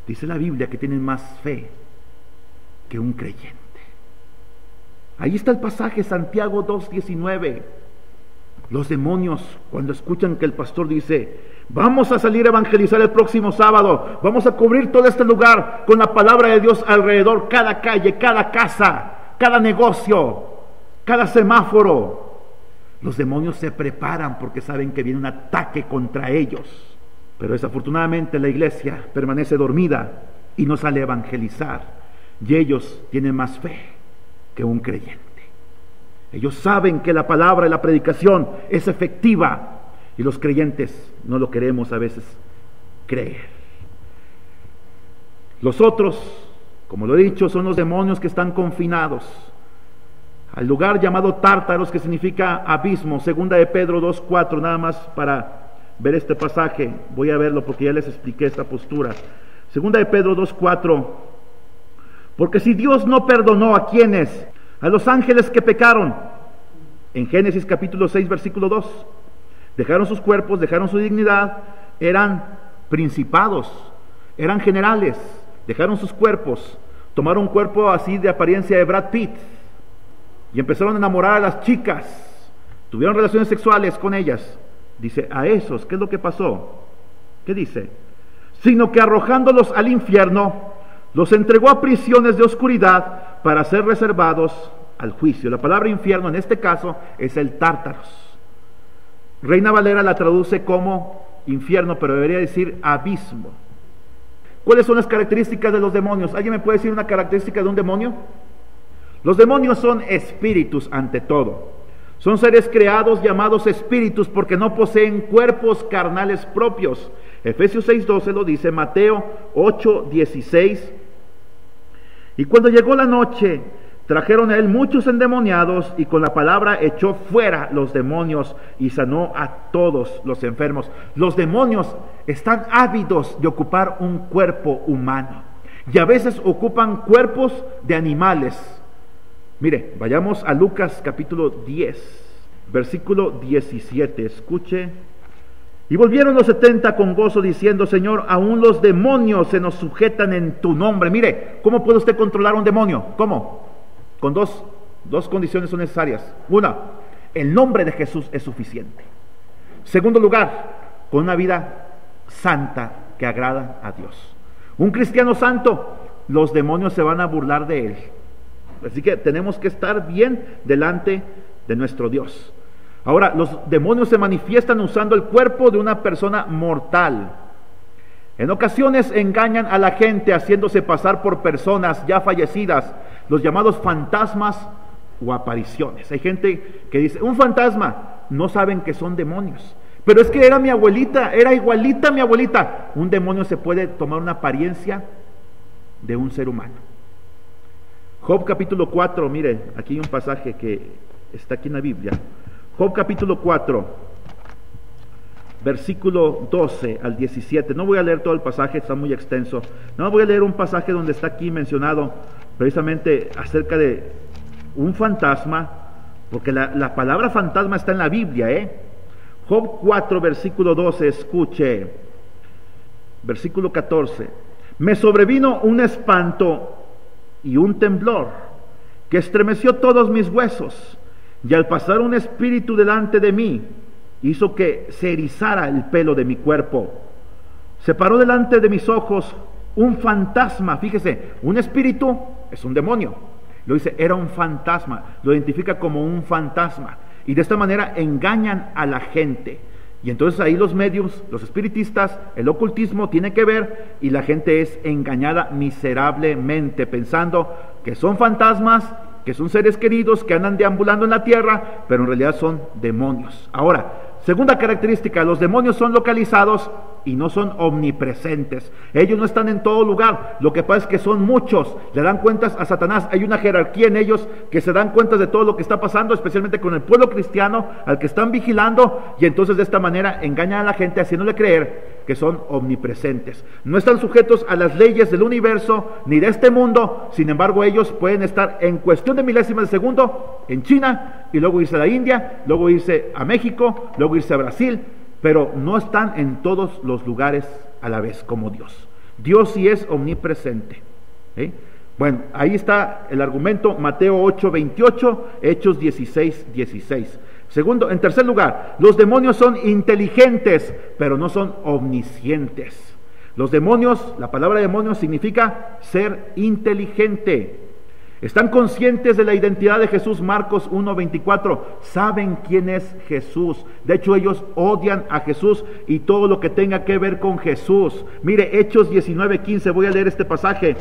dice la Biblia, que tienen más fe que un creyente. Ahí está el pasaje, Santiago 2:19. Los demonios, cuando escuchan que el pastor dice, Vamos a salir a evangelizar el próximo sábado. Vamos a cubrir todo este lugar con la palabra de Dios alrededor, cada calle, cada casa, cada negocio, cada semáforo. Los demonios se preparan porque saben que viene un ataque contra ellos. Pero desafortunadamente la iglesia permanece dormida y no sale a evangelizar. Y ellos tienen más fe que un creyente. Ellos saben que la palabra y la predicación es efectiva. Y los creyentes no lo queremos a veces creer. Los otros, como lo he dicho, son los demonios que están confinados al lugar llamado Tártaros, que significa abismo. Segunda de Pedro 2:4, nada más para ver este pasaje. Voy a verlo porque ya les expliqué esta postura. Segunda de Pedro 2:4. Porque si Dios no perdonó a quienes, a los ángeles que pecaron, en Génesis capítulo 6 versículo 2, dejaron sus cuerpos, dejaron su dignidad, eran principados, eran generales, dejaron sus cuerpos, tomaron un cuerpo así de apariencia de Brad Pitt y empezaron a enamorar a las chicas, tuvieron relaciones sexuales con ellas. Dice, a esos, ¿qué es lo que pasó? ¿Qué dice? Sino que arrojándolos al infierno, los entregó a prisiones de oscuridad para ser reservados al juicio. La palabra infierno en este caso es el Tártaros. Reina Valera la traduce como infierno, pero debería decir abismo. ¿Cuáles son las características de los demonios? ¿Alguien me puede decir una característica de un demonio? Los demonios son espíritus ante todo. Son seres creados llamados espíritus porque no poseen cuerpos carnales propios. Efesios 6:12 lo dice, Mateo 8:16. Y cuando llegó la noche, trajeron a él muchos endemoniados y con la palabra echó fuera los demonios y sanó a todos los enfermos. Los demonios están ávidos de ocupar un cuerpo humano y a veces ocupan cuerpos de animales. Mire, vayamos a Lucas capítulo 10, versículo 17. Escuche. Y volvieron los 70 con gozo diciendo, Señor, aún los demonios se nos sujetan en tu nombre. Mire, ¿cómo puede usted controlar un demonio? ¿Cómo? Con dos condiciones son necesarias. Una, el nombre de Jesús es suficiente. Segundo lugar, con una vida santa que agrada a Dios. Un cristiano santo, los demonios se van a burlar de él. Así que tenemos que estar bien delante de nuestro Dios. Ahora, los demonios se manifiestan usando el cuerpo de una persona mortal. En ocasiones engañan a la gente haciéndose pasar por personas ya fallecidas, los llamados fantasmas o apariciones. Hay gente que dice, un fantasma, no saben que son demonios. Pero es que era mi abuelita, era igualita a mi abuelita. Un demonio se puede tomar una apariencia de un ser humano. Job capítulo 4, mire, aquí hay un pasaje que está aquí en la Biblia. Job capítulo 4, versículo 12 al 17. No voy a leer todo el pasaje, está muy extenso. No, voy a leer un pasaje donde está aquí mencionado precisamente acerca de un fantasma, porque la palabra fantasma está en la Biblia, Job 4, versículo 12, escuche. Versículo 14. Me sobrevino un espanto y un temblor que estremeció todos mis huesos, y al pasar un espíritu delante de mí, hizo que se erizara el pelo de mi cuerpo. Se paró delante de mis ojos un fantasma. Fíjese, un espíritu es un demonio. Lo dice, era un fantasma. Lo identifica como un fantasma. Y de esta manera engañan a la gente. Y entonces ahí los mediums, los espiritistas, el ocultismo tiene que ver, y la gente es engañada miserablemente, pensando que son fantasmas, que son seres queridos que andan deambulando en la tierra, pero en realidad son demonios. Ahora, segunda característica, los demonios son localizados y no son omnipresentes. Ellos no están en todo lugar. Lo que pasa es que son muchos. Le dan cuentas a Satanás. Hay una jerarquía en ellos que se dan cuentas de todo lo que está pasando, especialmente con el pueblo cristiano al que están vigilando, y entonces de esta manera engañan a la gente haciéndole creer que son omnipresentes. No están sujetos a las leyes del universo ni de este mundo. Sin embargo, ellos pueden estar en cuestión de milésimas de segundo en China, y luego irse a la India, luego irse a México, luego irse a Brasil, pero no están en todos los lugares a la vez como Dios. Dios sí es omnipresente. Bueno, ahí está el argumento, Mateo 8:28, Hechos 16:16. Segundo, en tercer lugar, los demonios son inteligentes, pero no son omniscientes. Los demonios, la palabra demonio significa ser inteligente. Están conscientes de la identidad de Jesús, Marcos 1:24. Saben quién es Jesús. De hecho, ellos odian a Jesús y todo lo que tenga que ver con Jesús. Mire, Hechos 19:15, voy a leer este pasaje.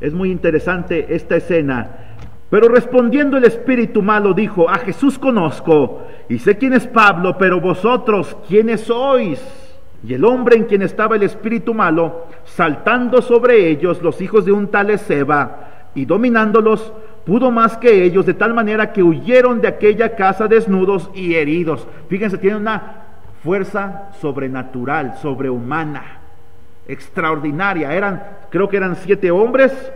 Es muy interesante esta escena. Pero respondiendo el espíritu malo dijo: a Jesús conozco y sé quién es Pablo, pero vosotros, ¿quiénes sois? Y el hombre en quien estaba el espíritu malo, saltando sobre ellos, los hijos de un tal Esceva, y dominándolos, pudo más que ellos, de tal manera que huyeron de aquella casa desnudos y heridos. Fíjense, tiene una fuerza sobrenatural, sobrehumana, extraordinaria. Creo que eran 7 hombres.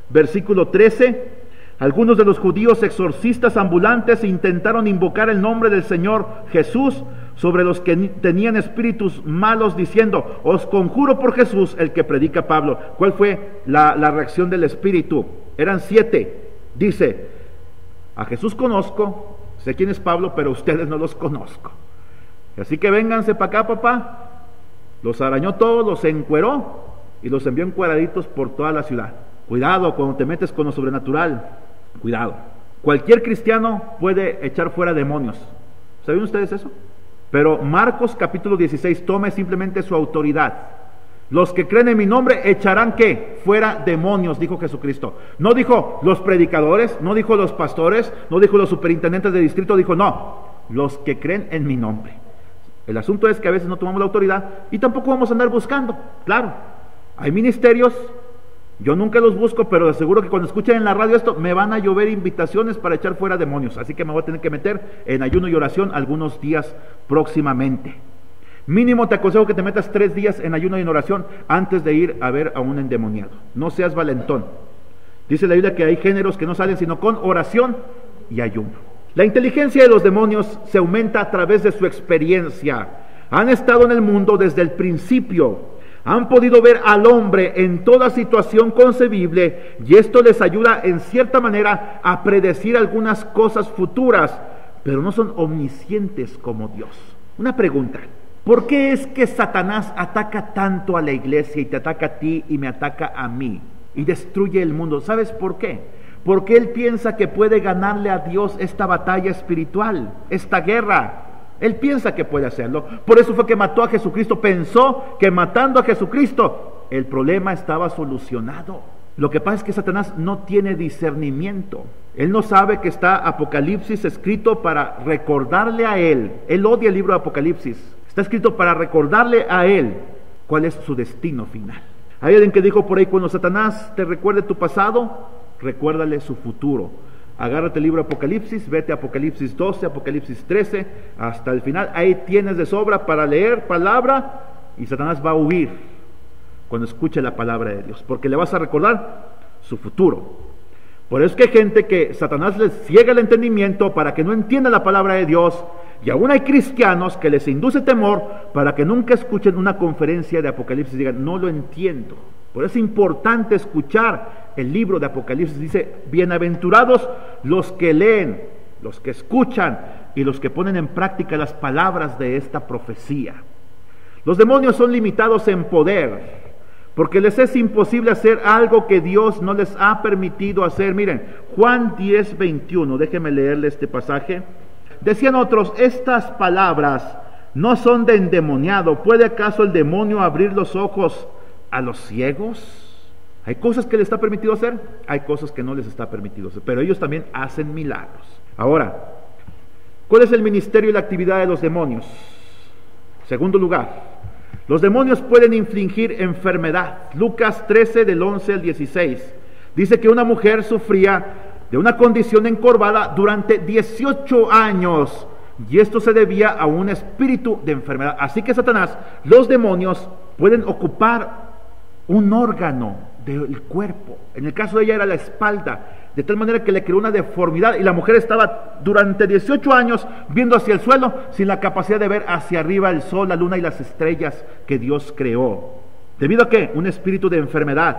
Versículo 13. Algunos de los judíos exorcistas ambulantes intentaron invocar el nombre del Señor Jesús sobre los que tenían espíritus malos, diciendo: os conjuro por Jesús, el que predica Pablo. ¿Cuál fue la reacción del espíritu? Eran 7. Dice: a Jesús conozco, sé quién es Pablo, pero ustedes no los conozco. Así que vénganse para acá, papá. Los arañó todos, los encueró y los envió encueraditos por toda la ciudad. Cuidado cuando te metes con lo sobrenatural. Cuidado. Cualquier cristiano puede echar fuera demonios. ¿Sabían ustedes eso? Pero Marcos capítulo 16, tome simplemente su autoridad. Los que creen en mi nombre echarán ¿qué? Fuera demonios, dijo Jesucristo. No dijo los predicadores, no dijo los pastores, no dijo los superintendentes de distrito, dijo no, los que creen en mi nombre. El asunto es que a veces no tomamos la autoridad y tampoco vamos a andar buscando. Claro, hay ministerios. Yo nunca los busco, pero aseguro que cuando escuchen en la radio esto, me van a llover invitaciones para echar fuera demonios. Así que me voy a tener que meter en ayuno y oración algunos días próximamente. Mínimo te aconsejo que te metas 3 días en ayuno y en oración antes de ir a ver a un endemoniado. No seas valentón. Dice la Biblia que hay géneros que no salen sino con oración y ayuno. La inteligencia de los demonios se aumenta a través de su experiencia. Han estado en el mundo desde el principio. Han podido ver al hombre en toda situación concebible y esto les ayuda en cierta manera a predecir algunas cosas futuras, pero no son omniscientes como Dios. Una pregunta: ¿por qué es que Satanás ataca tanto a la iglesia y te ataca a ti y me ataca a mí y destruye el mundo? ¿Sabes por qué? Porque él piensa que puede ganarle a Dios esta batalla espiritual, esta guerra. Él piensa que puede hacerlo. Por eso fue que mató a Jesucristo. Pensó que matando a Jesucristo el problema estaba solucionado. Lo que pasa es que Satanás no tiene discernimiento. Él no sabe que está Apocalipsis escrito para recordarle a él. Él odia el libro de Apocalipsis. Está escrito para recordarle a él cuál es su destino final. Hay alguien que dijo por ahí: cuando Satanás te recuerde tu pasado, recuérdale su futuro. Agárrate el libro de Apocalipsis, vete a Apocalipsis 12, Apocalipsis 13, hasta el final. Ahí tienes de sobra para leer palabra, y Satanás va a huir cuando escuche la palabra de Dios, porque le vas a recordar su futuro. Por eso es que hay gente que Satanás les ciega el entendimiento para que no entienda la palabra de Dios, y aún hay cristianos que les induce temor para que nunca escuchen una conferencia de Apocalipsis y digan: no lo entiendo. Por eso es importante escuchar el libro de Apocalipsis. Dice: bienaventurados los que leen, los que escuchan y los que ponen en práctica las palabras de esta profecía. Los demonios son limitados en poder, porque les es imposible hacer algo que Dios no les ha permitido hacer. Miren, Juan 10:21, déjenme leerle este pasaje. Decían otros: estas palabras no son de endemoniado. ¿Puede acaso el demonio abrir los ojos a los ciegos? Hay cosas que les está permitido hacer, hay cosas que no les está permitido hacer, pero ellos también hacen milagros. Ahora, ¿cuál es el ministerio y la actividad de los demonios? Segundo lugar, los demonios pueden infligir enfermedad. Lucas 13 del 11 al 16 dice que una mujer sufría de una condición encorvada durante 18 años y esto se debía a un espíritu de enfermedad. Así que Satanás, los demonios pueden ocupar un órgano del cuerpo. En el caso de ella era la espalda, de tal manera que le creó una deformidad y la mujer estaba durante 18 años viendo hacia el suelo sin la capacidad de ver hacia arriba el sol, la luna y las estrellas que Dios creó. ¿Debido a qué? Un espíritu de enfermedad.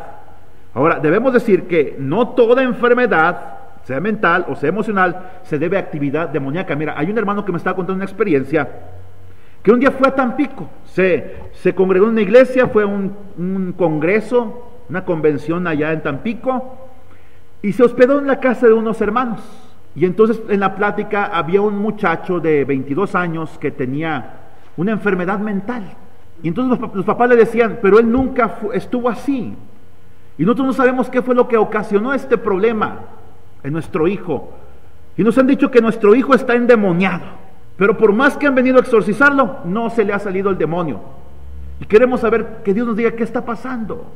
Ahora, debemos decir que no toda enfermedad, sea mental o sea emocional, se debe a actividad demoníaca. Mira, hay un hermano que me estaba contando una experiencia, que un día fue a Tampico, se congregó en una iglesia, fue a un congreso, una convención allá en Tampico, y se hospedó en la casa de unos hermanos. Y entonces en la plática había un muchacho de 22 años que tenía una enfermedad mental. Y entonces los papás le decían, pero él nunca estuvo así. Y nosotros no sabemos qué fue lo que ocasionó este problema en nuestro hijo. Y nos han dicho que nuestro hijo está endemoniado. Pero por más que han venido a exorcizarlo, no se le ha salido el demonio. Y queremos saber, que Dios nos diga qué está pasando.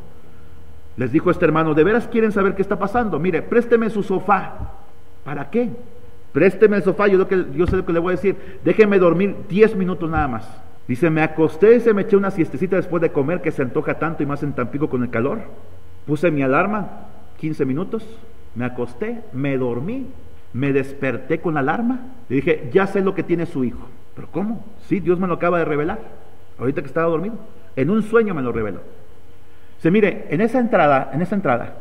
Les dijo este hermano, ¿de veras quieren saber qué está pasando? Mire, présteme su sofá. ¿Para qué? Présteme el sofá, yo sé lo que le voy a decir. Déjeme dormir 10 minutos nada más. Dice, me acosté y me eché una siestecita después de comer, que se antoja tanto y más en Tampico con el calor. Puse mi alarma, 15 minutos, me acosté, me dormí, me desperté con la alarma. Le dije, ya sé lo que tiene su hijo. ¿Pero cómo? Sí, Dios me lo acaba de revelar, ahorita que estaba dormido. En un sueño me lo reveló. Dice, mire, en esa entrada,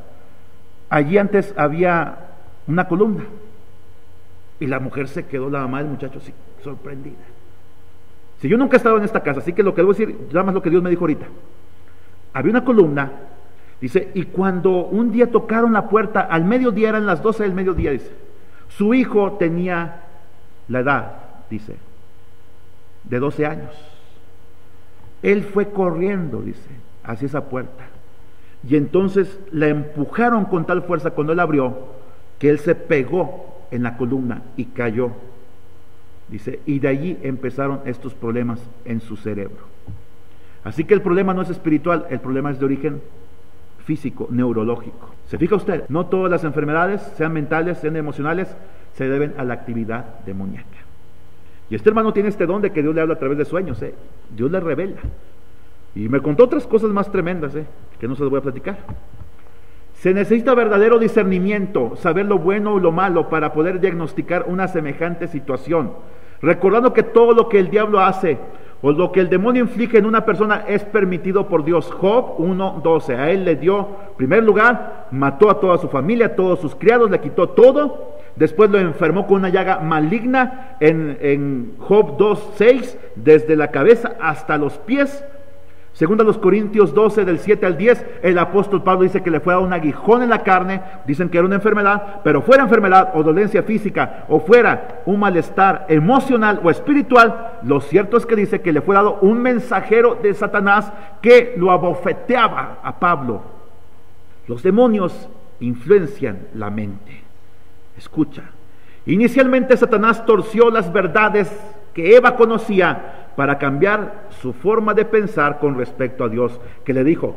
allí antes había una columna. Y la mujer se quedó, la mamá del muchacho, así, sorprendida. Si yo nunca he estado en esta casa, así que lo que debo decir, nada más lo que Dios me dijo ahorita. Había una columna, dice, y cuando un día tocaron la puerta, al mediodía, eran las 12 del mediodía, dice, su hijo tenía la edad, dice, de 12 años. Él fue corriendo, dice, hacia esa puerta. Y entonces la empujaron con tal fuerza cuando él abrió, que él se pegó en la columna y cayó. Dice, y de allí empezaron estos problemas en su cerebro. Así que el problema no es espiritual, el problema es de origen físico, neurológico. ¿Se fija usted? No todas las enfermedades, sean mentales, sean emocionales, se deben a la actividad demoníaca. Y este hermano tiene este don de que Dios le habla a través de sueños, Dios le revela. Y me contó otras cosas más tremendas, que no se las voy a platicar. Se necesita verdadero discernimiento, saber lo bueno y lo malo para poder diagnosticar una semejante situación, recordando que todo lo que el diablo hace o lo que el demonio inflige en una persona es permitido por Dios. Job 1:12, a él le dio, en primer lugar, mató a toda su familia, a todos sus criados, le quitó todo, después lo enfermó con una llaga maligna en Job 2:6, desde la cabeza hasta los pies. Según a los Corintios 12, del 7 al 10, el apóstol Pablo dice que le fue dado un aguijón en la carne. Dicen que era una enfermedad, pero fuera enfermedad o dolencia física, o fuera un malestar emocional o espiritual, lo cierto es que dice que le fue dado un mensajero de Satanás que lo abofeteaba a Pablo. Los demonios influencian la mente. Escucha, inicialmente Satanás torció las verdades que Eva conocía para cambiar su forma de pensar con respecto a Dios, que le dijo,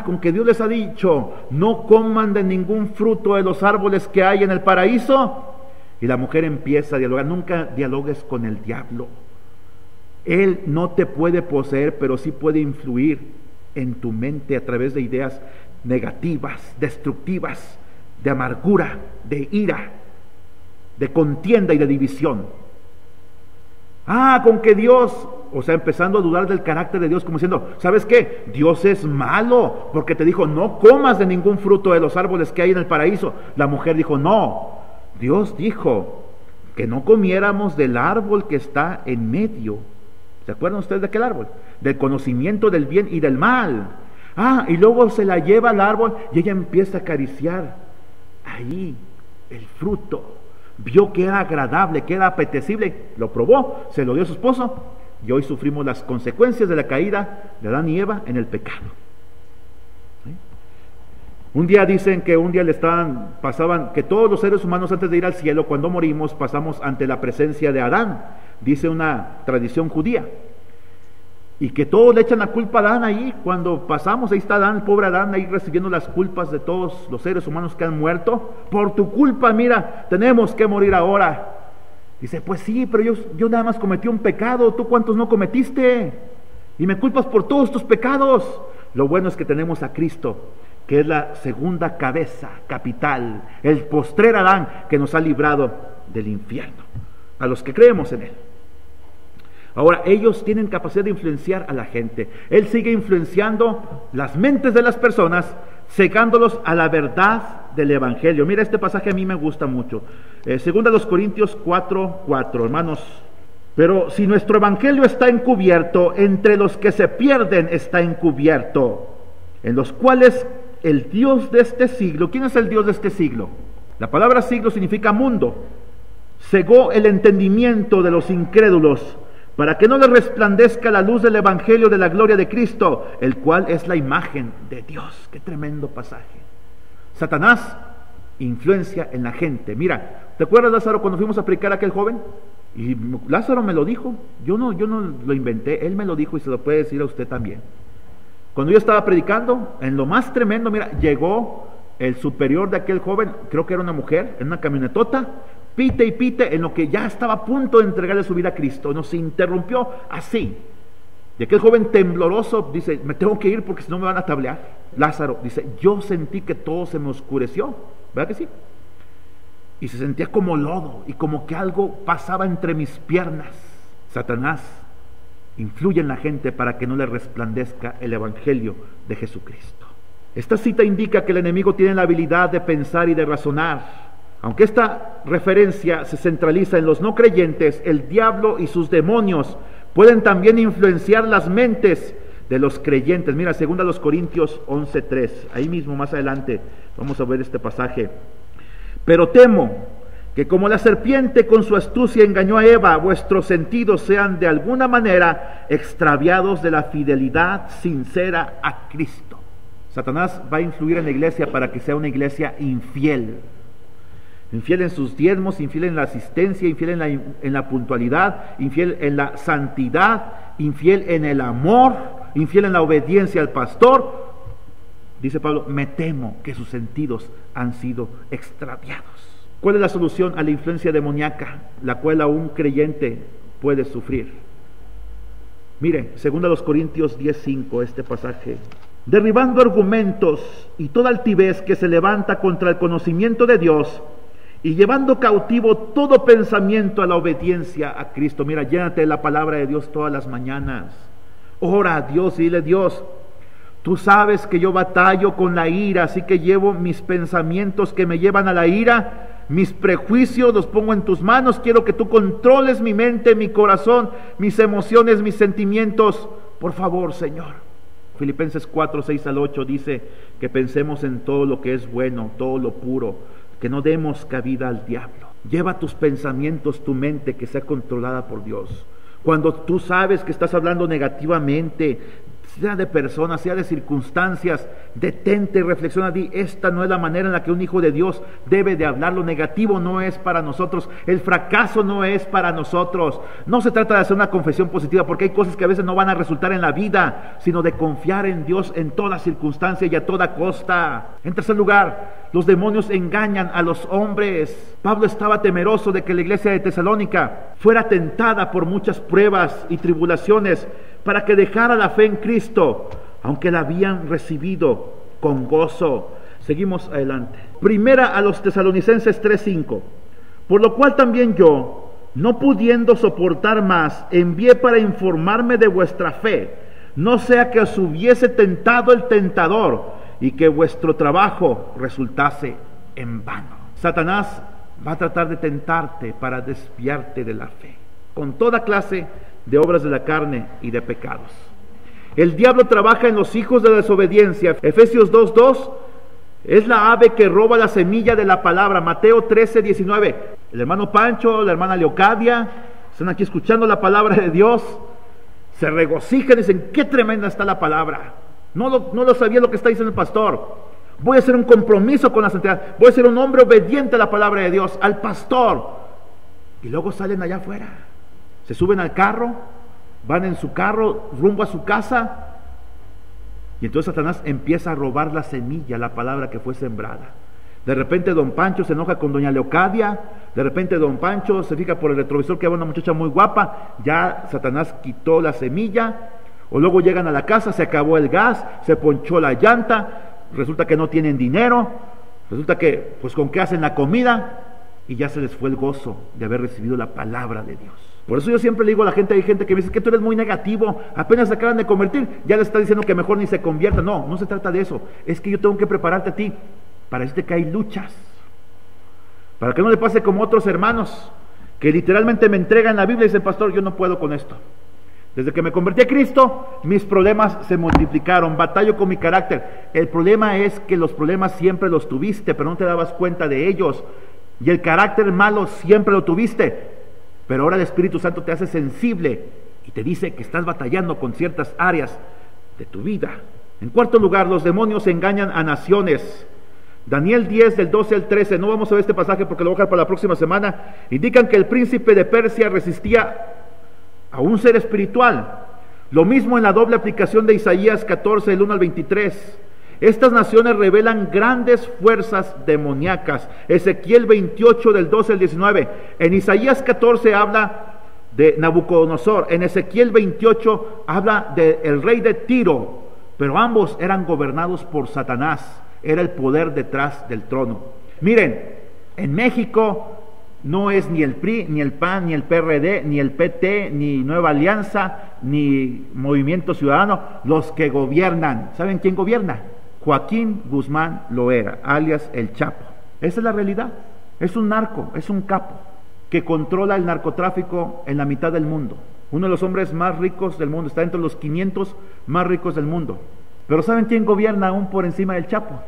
con que Dios les ha dicho, no coman de ningún fruto de los árboles que hay en el paraíso. Y la mujer empieza a dialogar. Nunca dialogues con el diablo. Él no te puede poseer, pero sí puede influir en tu mente a través de ideas negativas, destructivas, de amargura, de ira, de contienda y de división. Con que Dios, empezando a dudar del carácter de Dios, como diciendo, ¿sabes qué? Dios es malo, porque te dijo, no comas de ningún fruto de los árboles que hay en el paraíso. La mujer dijo, no, Dios dijo que no comiéramos del árbol que está en medio. ¿Se acuerdan ustedes de aquel árbol? Del conocimiento del bien y del mal. Y luego se la lleva al árbol y ella empieza a acariciar ahí el fruto. Vio que era agradable, que era apetecible, lo probó, se lo dio a su esposo, y hoy sufrimos las consecuencias de la caída de Adán y Eva en el pecado. Un día dicen que pasaban, que todos los seres humanos antes de ir al cielo, cuando morimos, pasamos ante la presencia de Adán, dice una tradición judía, y que todos le echan la culpa a Adán ahí. Cuando pasamos, ahí está Adán, el pobre Adán, ahí recibiendo las culpas de todos los seres humanos que han muerto. Por tu culpa, mira, tenemos que morir ahora. Dice, pues sí, pero yo nada más cometí un pecado, ¿tú cuántos no cometiste? Y me culpas por todos tus pecados. Lo bueno es que tenemos a Cristo, que es la segunda cabeza capital, el postrer Adán, que nos ha librado del infierno, a los que creemos en él. Ahora, ellos tienen capacidad de influenciar a la gente. Él sigue influenciando las mentes de las personas, cegándolos a la verdad del Evangelio. Mira, este pasaje a mí me gusta mucho. Segunda a los Corintios 4:4, hermanos. Pero si nuestro Evangelio está encubierto, entre los que se pierden está encubierto, en los cuales el Dios de este siglo, ¿quién es el Dios de este siglo? La palabra siglo significa mundo. Cegó el entendimiento de los incrédulos, para que no les resplandezca la luz del Evangelio de la gloria de Cristo, el cual es la imagen de Dios. Qué tremendo pasaje. Satanás influencia en la gente. Mira, ¿te acuerdas, Lázaro, cuando fuimos a predicar a aquel joven? Y Lázaro me lo dijo, yo no lo inventé, él me lo dijo y se lo puede decir a usted también. Cuando yo estaba predicando, en lo más tremendo, mira, llegó el superior de aquel joven, creo que era una mujer, en una camionetota, pite y pite, en lo que ya estaba a punto de entregarle su vida a Cristo. Nos interrumpió así. Y aquel joven tembloroso dice, me tengo que ir porque si no me van a tablear. Lázaro dice, yo sentí que todo se me oscureció, ¿verdad que sí? Y se sentía como lodo y como que algo pasaba entre mis piernas. Satanás influye en la gente para que no le resplandezca el Evangelio de Jesucristo. Esta cita indica que el enemigo tiene la habilidad de pensar y de razonar. Aunque esta referencia se centraliza en los no creyentes, el diablo y sus demonios pueden también influenciar las mentes de los creyentes. Mira, 2 Corintios 11:3, ahí mismo más adelante vamos a ver este pasaje. Pero temo que como la serpiente con su astucia engañó a Eva, vuestros sentidos sean de alguna manera extraviados de la fidelidad sincera a Cristo. Satanás va a influir en la iglesia para que sea una iglesia infiel. Infiel en sus diezmos, infiel en la asistencia, infiel en la puntualidad, infiel en la santidad, infiel en el amor, infiel en la obediencia al pastor. Dice Pablo, me temo que sus sentidos han sido extraviados. ¿Cuál es la solución a la influencia demoníaca, la cual a un creyente puede sufrir? Mire, 2 Corintios 10:5, este pasaje. Derribando argumentos y toda altivez que se levanta contra el conocimiento de Dios, y llevando cautivo todo pensamiento a la obediencia a Cristo. Mira, llénate de la palabra de Dios todas las mañanas. Ora a Dios y dile, Dios, tú sabes que yo batallo con la ira, así que llevo mis pensamientos que me llevan a la ira, mis prejuicios los pongo en tus manos. Quiero que tú controles mi mente, mi corazón, mis emociones, mis sentimientos. Por favor, Señor. Filipenses 4:6-8 dice que pensemos en todo lo que es bueno, todo lo puro, que no demos cabida al diablo. Lleva tus pensamientos, tu mente, que sea controlada por Dios. Cuando tú sabes que estás hablando negativamente, sea de personas, sea de circunstancias, detente, reflexiona, di, esta no es la manera en la que un hijo de Dios debe de hablar. Lo negativo no es para nosotros, el fracaso no es para nosotros. No se trata de hacer una confesión positiva, porque hay cosas que a veces no van a resultar en la vida, sino de confiar en Dios en toda circunstancia y a toda costa. En tercer lugar, los demonios engañan a los hombres. Pablo estaba temeroso de que la iglesia de Tesalónica fuera tentada por muchas pruebas y tribulaciones para que dejara la fe en Cristo, aunque la habían recibido con gozo. Seguimos adelante. Primera a los Tesalonicenses 3:5. Por lo cual también yo, no pudiendo soportar más, envié para informarme de vuestra fe, no sea que os hubiese tentado el tentador y que vuestro trabajo resultase en vano. Satanás va a tratar de tentarte para desviarte de la fe, con toda clase de obras de la carne y de pecados. El diablo trabaja en los hijos de la desobediencia. Efesios 2:2 es la ave que roba la semilla de la palabra. Mateo 13:19. El hermano Pancho, la hermana Leocadia están aquí escuchando la palabra de Dios, se regocijan y dicen, qué tremenda está la palabra. No lo sabía lo que está diciendo el pastor. Voy a hacer un compromiso con la santidad, voy a ser un hombre obediente a la palabra de Dios, al pastor. Y luego salen allá afuera, se suben al carro, van en su carro rumbo a su casa, y entonces Satanás empieza a robar la semilla, la palabra que fue sembrada. De repente don Pancho se enoja con doña Leocadia, de repente don Pancho se fija por el retrovisor que había una muchacha muy guapa, ya Satanás quitó la semilla. O luego llegan a la casa, se acabó el gas, se ponchó la llanta, resulta que no tienen dinero, resulta que pues con qué hacen la comida, y ya se les fue el gozo de haber recibido la palabra de Dios. Por eso yo siempre le digo a la gente, hay gente que me dice que tú eres muy negativo, apenas se acaban de convertir, ya le está diciendo que mejor ni se convierta. No, no se trata de eso. Es que yo tengo que prepararte a ti para decirte que hay luchas, para que no le pase como otros hermanos que literalmente me entregan la Biblia y dicen, pastor, yo no puedo con esto. Desde que me convertí a Cristo, mis problemas se multiplicaron, batallo con mi carácter. El problema es que los problemas siempre los tuviste, pero no te dabas cuenta de ellos. Y el carácter malo siempre lo tuviste, pero ahora el Espíritu Santo te hace sensible y te dice que estás batallando con ciertas áreas de tu vida. En cuarto lugar, los demonios engañan a naciones. Daniel 10, del 12 al 13, no vamos a ver este pasaje porque lo voy a dejar para la próxima semana. Indican que el príncipe de Persia resistía a un ser espiritual. Lo mismo en la doble aplicación de Isaías 14, del 1 al 23. Estas naciones revelan grandes fuerzas demoníacas. Ezequiel 28, del 12 al 19. En Isaías 14 habla de Nabucodonosor. En Ezequiel 28 habla del rey de Tiro. Pero ambos eran gobernados por Satanás. Era el poder detrás del trono. Miren, en México no es ni el PRI, ni el PAN, ni el PRD, ni el PT, ni Nueva Alianza, ni Movimiento Ciudadano los que gobiernan. ¿Saben quién gobierna? Joaquín Guzmán Loera, alias El Chapo. Esa es la realidad. Es un narco, es un capo que controla el narcotráfico en la mitad del mundo. Uno de los hombres más ricos del mundo, está entre los 500 más ricos del mundo. Pero ¿saben quién gobierna aún por encima del Chapo?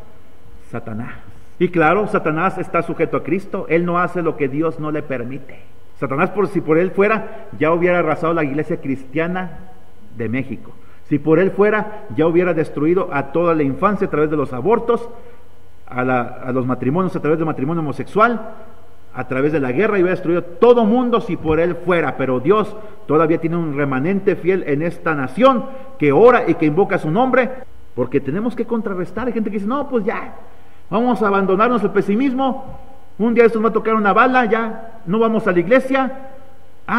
Satanás. Y claro, Satanás está sujeto a Cristo. Él no hace lo que Dios no le permite. Satanás, si por él fuera, ya hubiera arrasado la iglesia cristiana de México. Si por él fuera, ya hubiera destruido a toda la infancia a través de los abortos, a los matrimonios a través del matrimonio homosexual, a través de la guerra, y hubiera destruido todo mundo si por él fuera. Pero Dios todavía tiene un remanente fiel en esta nación que ora y que invoca su nombre, porque tenemos que contrarrestar. Hay gente que dice, no, pues ya, vamos a abandonarnos el pesimismo, un día esto me va a tocar una bala, ya no vamos a la iglesia.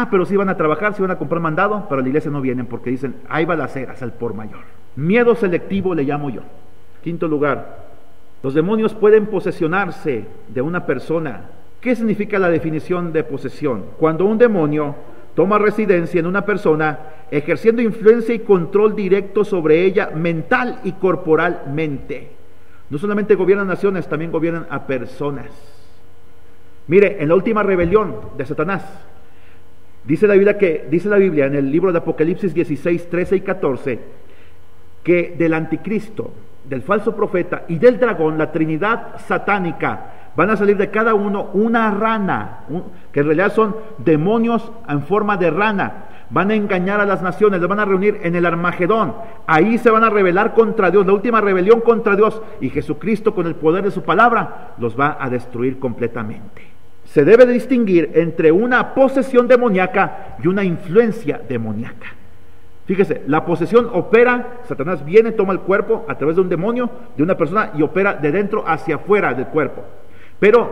Pero sí van a trabajar, sí van a comprar mandado, pero a la iglesia no vienen porque dicen, hay balaceras al por mayor. Miedo selectivo le llamo yo. Quinto lugar, los demonios pueden posesionarse de una persona. ¿Qué significa la definición de posesión? Cuando un demonio toma residencia en una persona, ejerciendo influencia y control directo sobre ella mental y corporalmente. No solamente gobiernan naciones, también gobiernan a personas. Mire, en la última rebelión de Satanás, dice la Biblia en el libro de Apocalipsis 16, 13 y 14, que del anticristo, del falso profeta y del dragón, la trinidad satánica, van a salir de cada uno una rana, que en realidad son demonios en forma de rana. Van a engañar a las naciones, les van a reunir en el Armagedón. Ahí se van a rebelar contra Dios, la última rebelión contra Dios. Y Jesucristo, con el poder de su palabra, los va a destruir completamente. Se debe de distinguir entre una posesión demoníaca y una influencia demoníaca. Fíjese, la posesión opera, Satanás viene, toma el cuerpo a través de un demonio, de una persona, y opera de dentro hacia afuera del cuerpo. Pero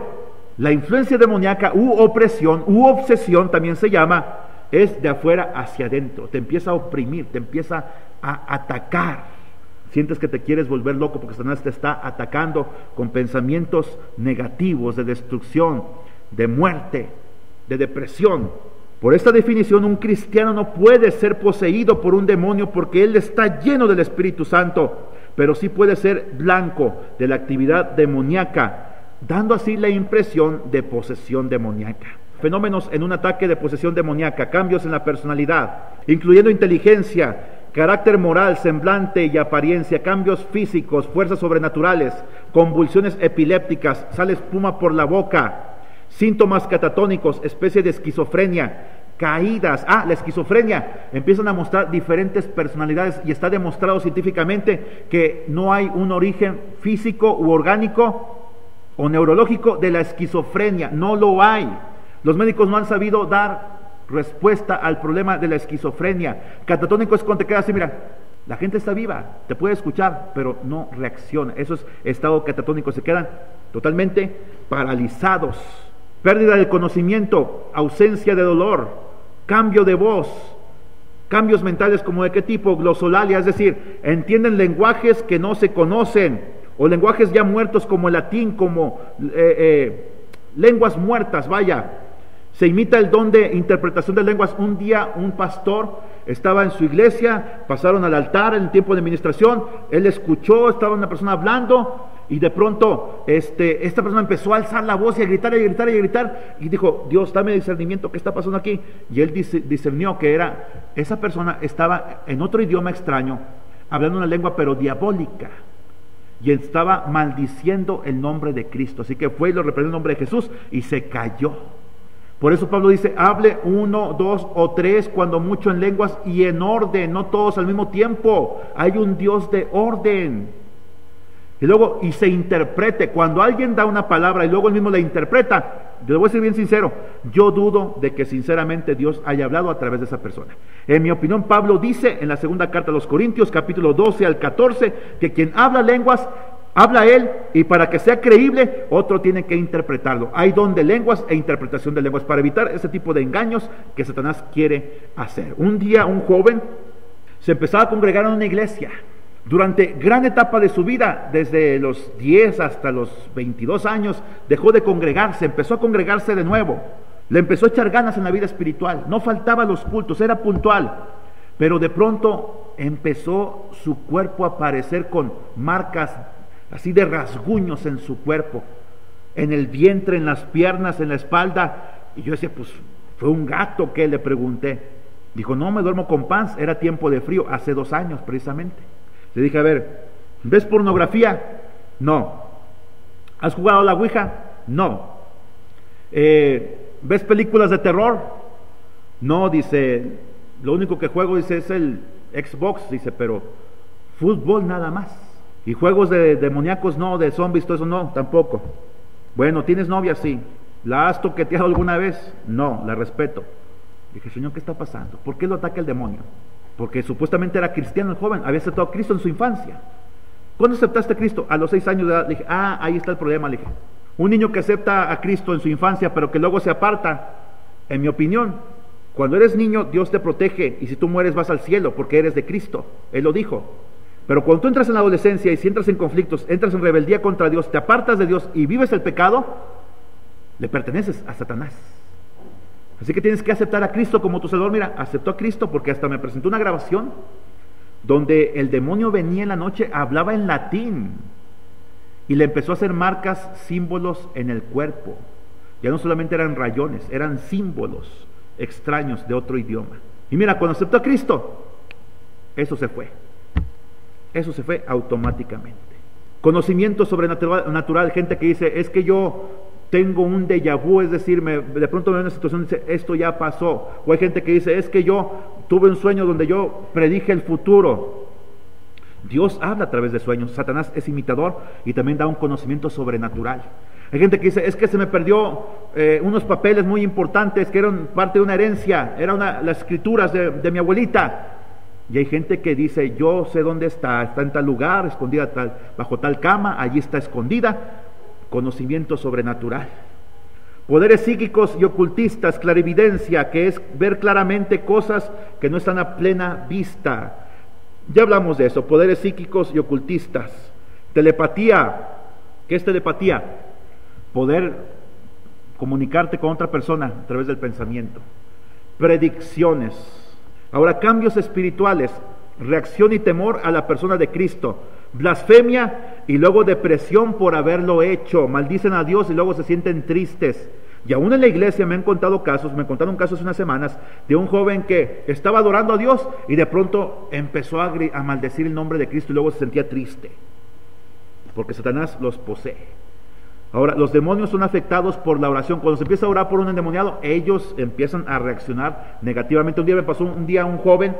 la influencia demoníaca u opresión, u obsesión también se llama, es de afuera hacia adentro. Te empieza a oprimir, te empieza a atacar. Sientes que te quieres volver loco porque Satanás te está atacando con pensamientos negativos de destrucción, de muerte, de depresión. Por esta definición, un cristiano no puede ser poseído por un demonio porque él está lleno del Espíritu Santo, pero sí puede ser blanco de la actividad demoníaca, dando así la impresión de posesión demoníaca. Fenómenos en un ataque de posesión demoníaca: cambios en la personalidad, incluyendo inteligencia, carácter moral, semblante y apariencia, cambios físicos, fuerzas sobrenaturales, convulsiones epilépticas, sale espuma por la boca, síntomas catatónicos, especie de esquizofrenia, caídas. La esquizofrenia, empiezan a mostrar diferentes personalidades y está demostrado científicamente que no hay un origen físico u orgánico o neurológico de la esquizofrenia, no lo hay. Los médicos no han sabido dar respuesta al problema de la esquizofrenia. Catatónico es cuando te quedas así, mira, la gente está viva, te puede escuchar, pero no reacciona. Eso es estado catatónico, se quedan totalmente paralizados. Pérdida del conocimiento, ausencia de dolor, cambio de voz, cambios mentales como de qué tipo, glosolalia, es decir, entienden lenguajes que no se conocen, o lenguajes ya muertos como el latín, como lenguas muertas, vaya. Se imita el don de interpretación de lenguas. Un día un pastor estaba en su iglesia, pasaron al altar en el tiempo de administración, él escuchó, estaba una persona hablando y de pronto esta persona empezó a alzar la voz y a gritar y a gritar y a gritar y dijo: Dios, dame discernimiento, ¿qué está pasando aquí? Y él discernió que esa persona estaba en otro idioma extraño, hablando una lengua pero diabólica, y estaba maldiciendo el nombre de Cristo. Así que fue y lo reprendió en el nombre de Jesús y se cayó. Por eso Pablo dice: hable 1, 2 o 3, cuando mucho, en lenguas y en orden, no todos al mismo tiempo. Hay un Dios de orden. Y luego, y se interprete. Cuando alguien da una palabra y luego él mismo la interpreta, yo le voy a ser bien sincero, yo dudo de que sinceramente Dios haya hablado a través de esa persona. En mi opinión, Pablo dice en la segunda carta a los Corintios, capítulo 12 al 14, que quien habla lenguas, habla él, y para que sea creíble, otro tiene que interpretarlo. Hay don de lenguas e interpretación de lenguas para evitar ese tipo de engaños que Satanás quiere hacer. Un día un joven se empezaba a congregar en una iglesia. Durante gran etapa de su vida, desde los 10 hasta los 22 años, dejó de congregarse, empezó a congregarse de nuevo. Le empezó a echar ganas en la vida espiritual, no faltaba los cultos, era puntual. Pero de pronto empezó su cuerpo a aparecer con marcas así de rasguños en su cuerpo, en el vientre, en las piernas, en la espalda. Y yo decía: pues fue un gato. ¿Qué? Le pregunté. Dijo: no, me duermo con pants, era tiempo de frío, hace 2 años precisamente. Le dije: a ver, ¿ves pornografía? No. ¿Has jugado a la ouija? No. ¿Ves películas de terror? No, dice, lo único que juego, dice, es el Xbox, dice, pero fútbol nada más. Y juegos de demoníacos no, de zombies, todo eso no, tampoco. Bueno, ¿tienes novia? Sí. ¿La has toqueteado alguna vez? No, la respeto. Dije: Señor, ¿qué está pasando? ¿Por qué lo ataca el demonio? Porque supuestamente era cristiano el joven, había aceptado a Cristo en su infancia. ¿Cuándo aceptaste a Cristo? A los 6 años de edad. Le dije: ahí está el problema. Le dije: un niño que acepta a Cristo en su infancia, pero que luego se aparta, en mi opinión, cuando eres niño, Dios te protege, y si tú mueres vas al cielo, porque eres de Cristo. Él lo dijo. Pero cuando tú entras en la adolescencia y si entras en conflictos, entras en rebeldía contra Dios, te apartas de Dios y vives el pecado, le perteneces a Satanás. Así que tienes que aceptar a Cristo como tu Salvador. Mira, aceptó a Cristo porque hasta me presentó una grabación donde el demonio venía en la noche, hablaba en latín y le empezó a hacer marcas, símbolos en el cuerpo. Ya no solamente eran rayones, eran símbolos extraños de otro idioma. Y mira, cuando aceptó a Cristo, eso se fue. Eso se fue automáticamente. Conocimiento sobrenatural, gente que dice: es que yo tengo un déjà vu, es decir, de pronto me veo en una situación y dice: esto ya pasó. O hay gente que dice: es que yo tuve un sueño donde yo predije el futuro. Dios habla a través de sueños. Satanás es imitador y también da un conocimiento sobrenatural. Hay gente que dice: es que se me perdió unos papeles muy importantes que eran parte de una herencia, eran las escrituras de mi abuelita. Y hay gente que dice: yo sé dónde está en tal lugar, escondida bajo tal cama, allí está escondida. Conocimiento sobrenatural. Poderes psíquicos y ocultistas, clarividencia, que es ver claramente cosas que no están a plena vista. Ya hablamos de eso, poderes psíquicos y ocultistas. Telepatía. ¿Qué es telepatía? Poder comunicarte con otra persona a través del pensamiento. Predicciones. Ahora, cambios espirituales, reacción y temor a la persona de Cristo. Blasfemia y luego depresión por haberlo hecho. Maldicen a Dios y luego se sienten tristes. Y aún en la iglesia me contaron casos hace unas semanas de un joven que estaba adorando a Dios y de pronto empezó a maldecir el nombre de Cristo y luego se sentía triste porque Satanás los posee. Ahora, los demonios son afectados por la oración. Cuando se empieza a orar por un endemoniado, ellos empiezan a reaccionar negativamente. Un día me pasó un joven,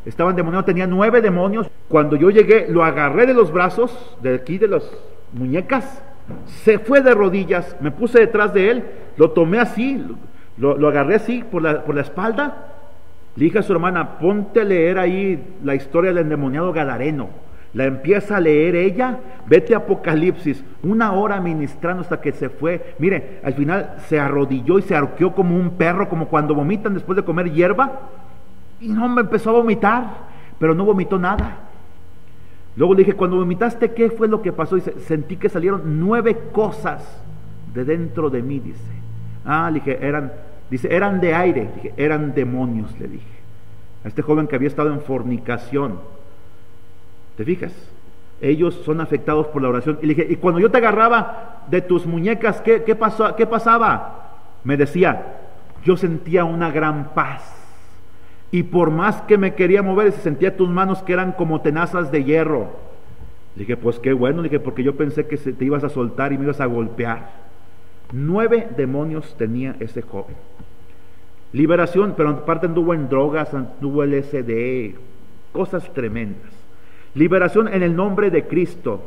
estaba endemoniado, tenía 9 demonios. Cuando yo llegué, lo agarré de los brazos, de aquí de las muñecas, se fue de rodillas, me puse detrás de él, lo tomé así, lo agarré así por la espalda. Le dije a su hermana: ponte a leer ahí la historia del endemoniado gadareno. La empieza a leer ella, vete a Apocalipsis, 1 hora ministrando hasta que se fue. Mire, al final se arrodilló y se arqueó como un perro, como cuando vomitan después de comer hierba, y no me empezó a vomitar, pero no vomitó nada. Luego le dije: cuando vomitaste, ¿qué fue lo que pasó? Dice: sentí que salieron 9 cosas de dentro de mí, dice. Le dije: eran Dice, eran de aire. Dije, eran demonios, le dije. A este joven que había estado en fornicación. ¿Te fijas? Ellos son afectados por la oración. Y le dije, y cuando yo te agarraba de tus muñecas, ¿qué pasaba? Me decía, yo sentía una gran paz. Y por más que me quería mover, se sentía tus manos que eran como tenazas de hierro. Le dije, pues qué bueno, le dije, porque yo pensé que te ibas a soltar y me ibas a golpear. 9 demonios tenía ese joven. Liberación, pero aparte anduvo en drogas, anduvo LSD, cosas tremendas. Liberación en el nombre de Cristo.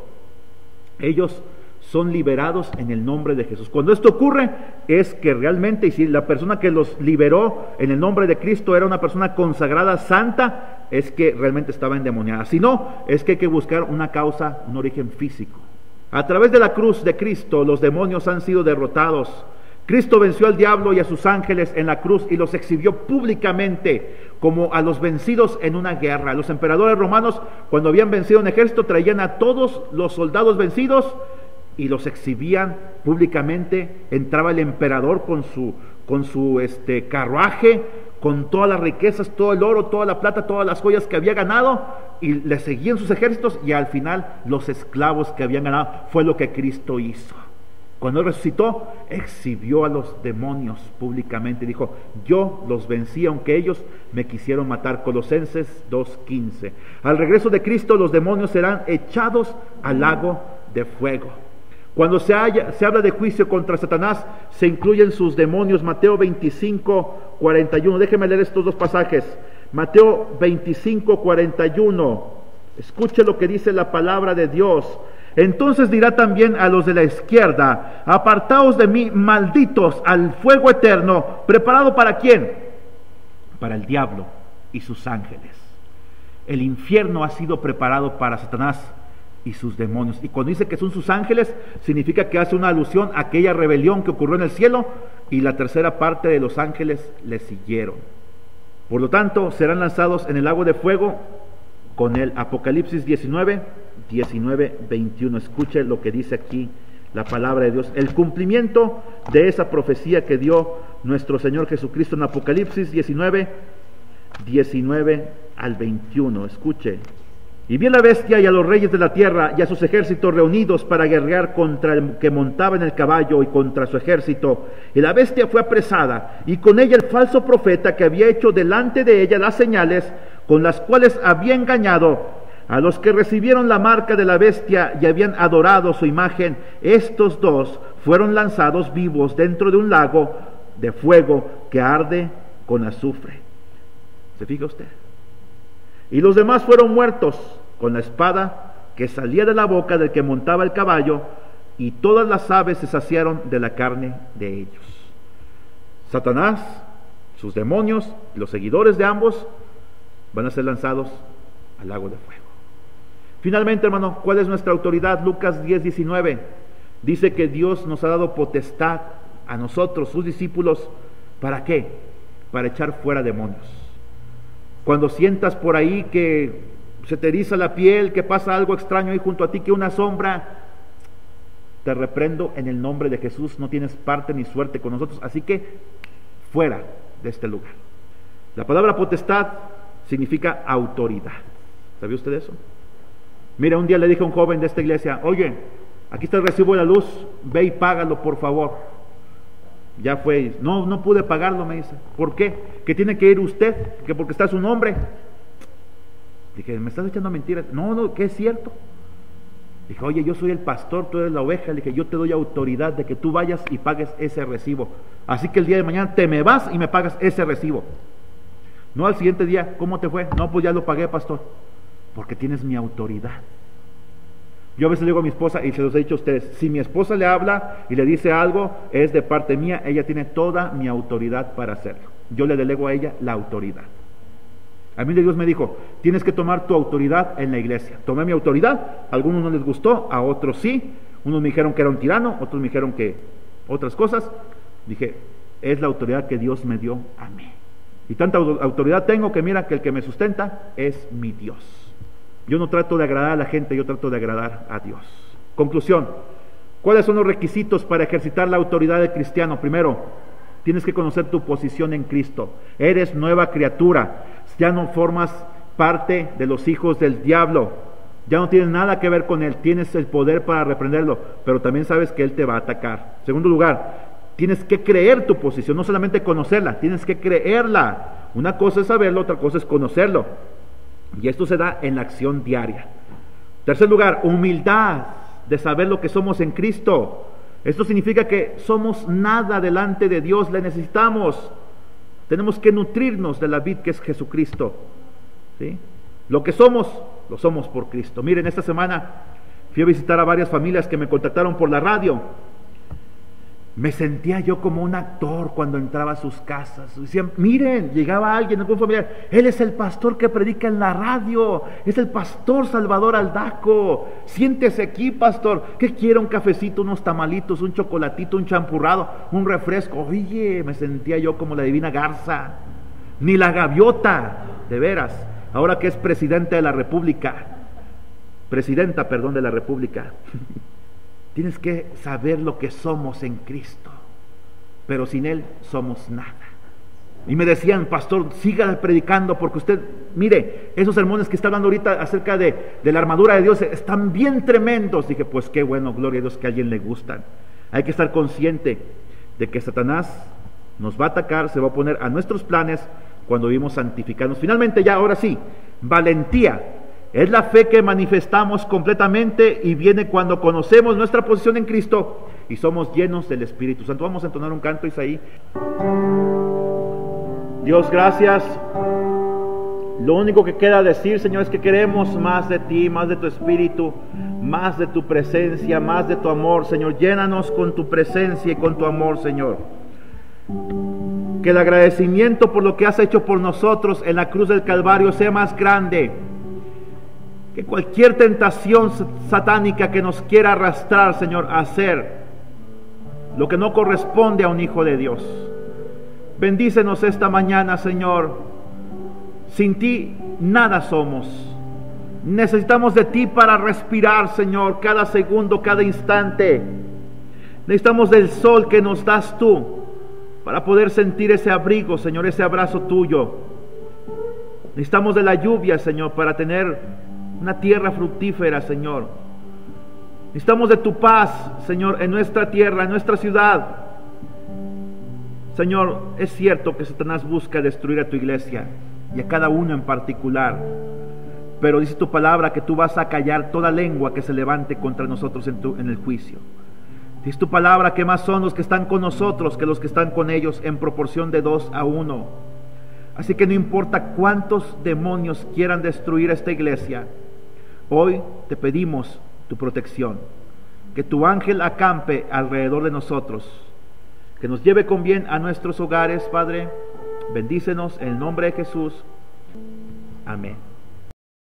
Ellos son liberados en el nombre de Jesús. Cuando esto ocurre, es que realmente, y si la persona que los liberó en el nombre de Cristo era una persona consagrada, santa, es que realmente estaba endemoniada. Si no, es que hay que buscar una causa, un origen físico. A través de la cruz de Cristo, los demonios han sido derrotados. Cristo venció al diablo y a sus ángeles en la cruz y los exhibió públicamente como a los vencidos en una guerra. Los emperadores romanos, cuando habían vencido un ejército, traían a todos los soldados vencidos y los exhibían públicamente. Entraba el emperador con su carruaje, con todas las riquezas, todo el oro, toda la plata, todas las joyas que había ganado, y le seguían sus ejércitos, y al final los esclavos que habían ganado. Fue lo que Cristo hizo. Cuando Él resucitó, exhibió a los demonios públicamente. Dijo, yo los vencí aunque ellos me quisieron matar. Colosenses 2:15. Al regreso de Cristo, los demonios serán echados al lago de fuego. Cuando se habla de juicio contra Satanás, se incluyen sus demonios. Mateo 25:41. Déjenme leer estos dos pasajes. Mateo 25:41. Escuche lo que dice la palabra de Dios. Entonces dirá también a los de la izquierda, apartaos de mí, malditos, al fuego eterno, preparado ¿para quién? Para el diablo y sus ángeles. El infierno ha sido preparado para Satanás y sus demonios. Y cuando dice que son sus ángeles, significa que hace una alusión a aquella rebelión que ocurrió en el cielo, y la tercera parte de los ángeles le siguieron. Por lo tanto, serán lanzados en el lago de fuego con el Apocalipsis 19:21. Escuche lo que dice aquí la palabra de Dios. El cumplimiento de esa profecía que dio nuestro Señor Jesucristo en Apocalipsis 19 al 21. Escuche. Y vi a la bestia y a los reyes de la tierra y a sus ejércitos reunidos para guerrear contra el que montaba en el caballo y contra su ejército. Y la bestia fue apresada, y con ella el falso profeta que había hecho delante de ella las señales con las cuales había engañado a los que recibieron la marca de la bestia y habían adorado su imagen. Estos dos fueron lanzados vivos dentro de un lago de fuego que arde con azufre. ¿Se fija usted? Y los demás fueron muertos con la espada que salía de la boca del que montaba el caballo, y todas las aves se saciaron de la carne de ellos. Satanás, sus demonios, los seguidores de ambos van a ser lanzados al lago de fuego. Finalmente, hermano, ¿cuál es nuestra autoridad? Lucas 10:19 dice que Dios nos ha dado potestad a nosotros, sus discípulos. ¿Para qué? Para echar fuera demonios. Cuando sientas por ahí que se te eriza la piel, que pasa algo extraño ahí junto a ti, que una sombra, te reprendo en el nombre de Jesús. No tienes parte ni suerte con nosotros, así que fuera de este lugar. La palabra potestad significa autoridad. ¿Sabía usted eso? Mira, un día le dije a un joven de esta iglesia, oye, aquí está el recibo de la luz, ve y págalo por favor. Ya fue, no pude pagarlo, me dice. ¿Por qué? ¿Que tiene que ir usted? ¿Que porque está su nombre? Dije, ¿me estás echando mentiras? No, que es cierto. Dije, oye, yo soy el pastor, tú eres la oveja. Le dije, yo te doy autoridad de que tú vayas y pagues ese recibo. Así que el día de mañana te me vas y me pagas ese recibo. No al siguiente día, ¿cómo te fue? No, pues ya lo pagué, pastor. Porque tienes mi autoridad. Yo a veces le digo a mi esposa, y se los he dicho a ustedes, si mi esposa le habla y le dice algo, es de parte mía, ella tiene toda mi autoridad para hacerlo. Yo le delego a ella la autoridad. A mí Dios me dijo, tienes que tomar tu autoridad en la iglesia. Tomé mi autoridad, a algunos no les gustó, a otros sí. Unos me dijeron que era un tirano, otros me dijeron que otras cosas. Dije, es la autoridad que Dios me dio a mí. Y tanta autoridad tengo que mira que el que me sustenta es mi Dios. Yo no trato de agradar a la gente, yo trato de agradar a Dios. Conclusión, ¿cuáles son los requisitos para ejercitar la autoridad del cristiano? Primero, Tienes que conocer tu posición en Cristo. Eres nueva criatura. Ya no formas parte de los hijos del diablo. Ya no tienes nada que ver con él. Tienes el poder para reprenderlo, pero también sabes que él te va a atacar. En segundo lugar, tienes que creer tu posición, no solamente conocerla, tienes que creerla. Una cosa es saberlo, otra cosa es conocerlo. Y esto se da en la acción diaria. Tercer lugar, humildad de saber lo que somos en Cristo. Esto significa que somos nada delante de Dios, le necesitamos. Tenemos que nutrirnos de la vid que es Jesucristo, ¿sí? Lo que somos, lo somos por Cristo. Miren, esta semana fui a visitar a varias familias que me contactaron por la radio. Me sentía yo como un actor cuando entraba a sus casas. Decían, miren, llegaba alguien, algún familiar, él es el pastor que predica en la radio, es el pastor Salvador Aldaco, siéntese aquí, pastor. ¿Qué quiere? Un cafecito, unos tamalitos, un chocolatito, un champurrado, un refresco. Oye, me sentía yo como la divina garza, ni la gaviota, de veras, ahora que es presidenta de la República, presidenta, perdón, de la República. Tienes que saber lo que somos en Cristo, pero sin Él somos nada. Y me decían, pastor, siga predicando, porque usted, mire, esos sermones que está hablando ahorita acerca de la armadura de Dios están bien tremendos. Dije, pues qué bueno, gloria a Dios que a alguien le gustan. Hay que estar consciente de que Satanás nos va a atacar, se va a oponer a nuestros planes cuando vivimos santificarnos. Finalmente, ya, ahora sí, valentía. Es la fe que manifestamos completamente y viene cuando conocemos nuestra posición en Cristo y somos llenos del Espíritu Santo. Vamos a entonar un canto, Isaí. Dios, gracias. Lo único que queda decir, Señor, es que queremos más de ti, más de tu Espíritu, más de tu presencia, más de tu amor, Señor. Llénanos con tu presencia y con tu amor, Señor. Que el agradecimiento por lo que has hecho por nosotros en la cruz del Calvario sea más grande que cualquier tentación satánica que nos quiera arrastrar, Señor, a hacer lo que no corresponde a un hijo de Dios. Bendícenos esta mañana, Señor. Sin ti nada somos. Necesitamos de ti para respirar, Señor, cada segundo, cada instante. Necesitamos del sol que nos das tú para poder sentir ese abrigo, Señor, ese abrazo tuyo. Necesitamos de la lluvia, Señor, para tener una tierra fructífera, Señor. Necesitamos de tu paz, Señor, en nuestra tierra, en nuestra ciudad. Señor, es cierto que Satanás busca destruir a tu iglesia y a cada uno en particular, pero dice tu palabra que tú vas a callar toda lengua que se levante contra nosotros en el juicio. Dice tu palabra que más son los que están con nosotros que los que están con ellos, en proporción de 2 a 1. Así que no importa cuántos demonios quieran destruir esta iglesia, hoy te pedimos tu protección, que tu ángel acampe alrededor de nosotros, que nos lleve con bien a nuestros hogares, Padre. Bendícenos en el nombre de Jesús. Amén.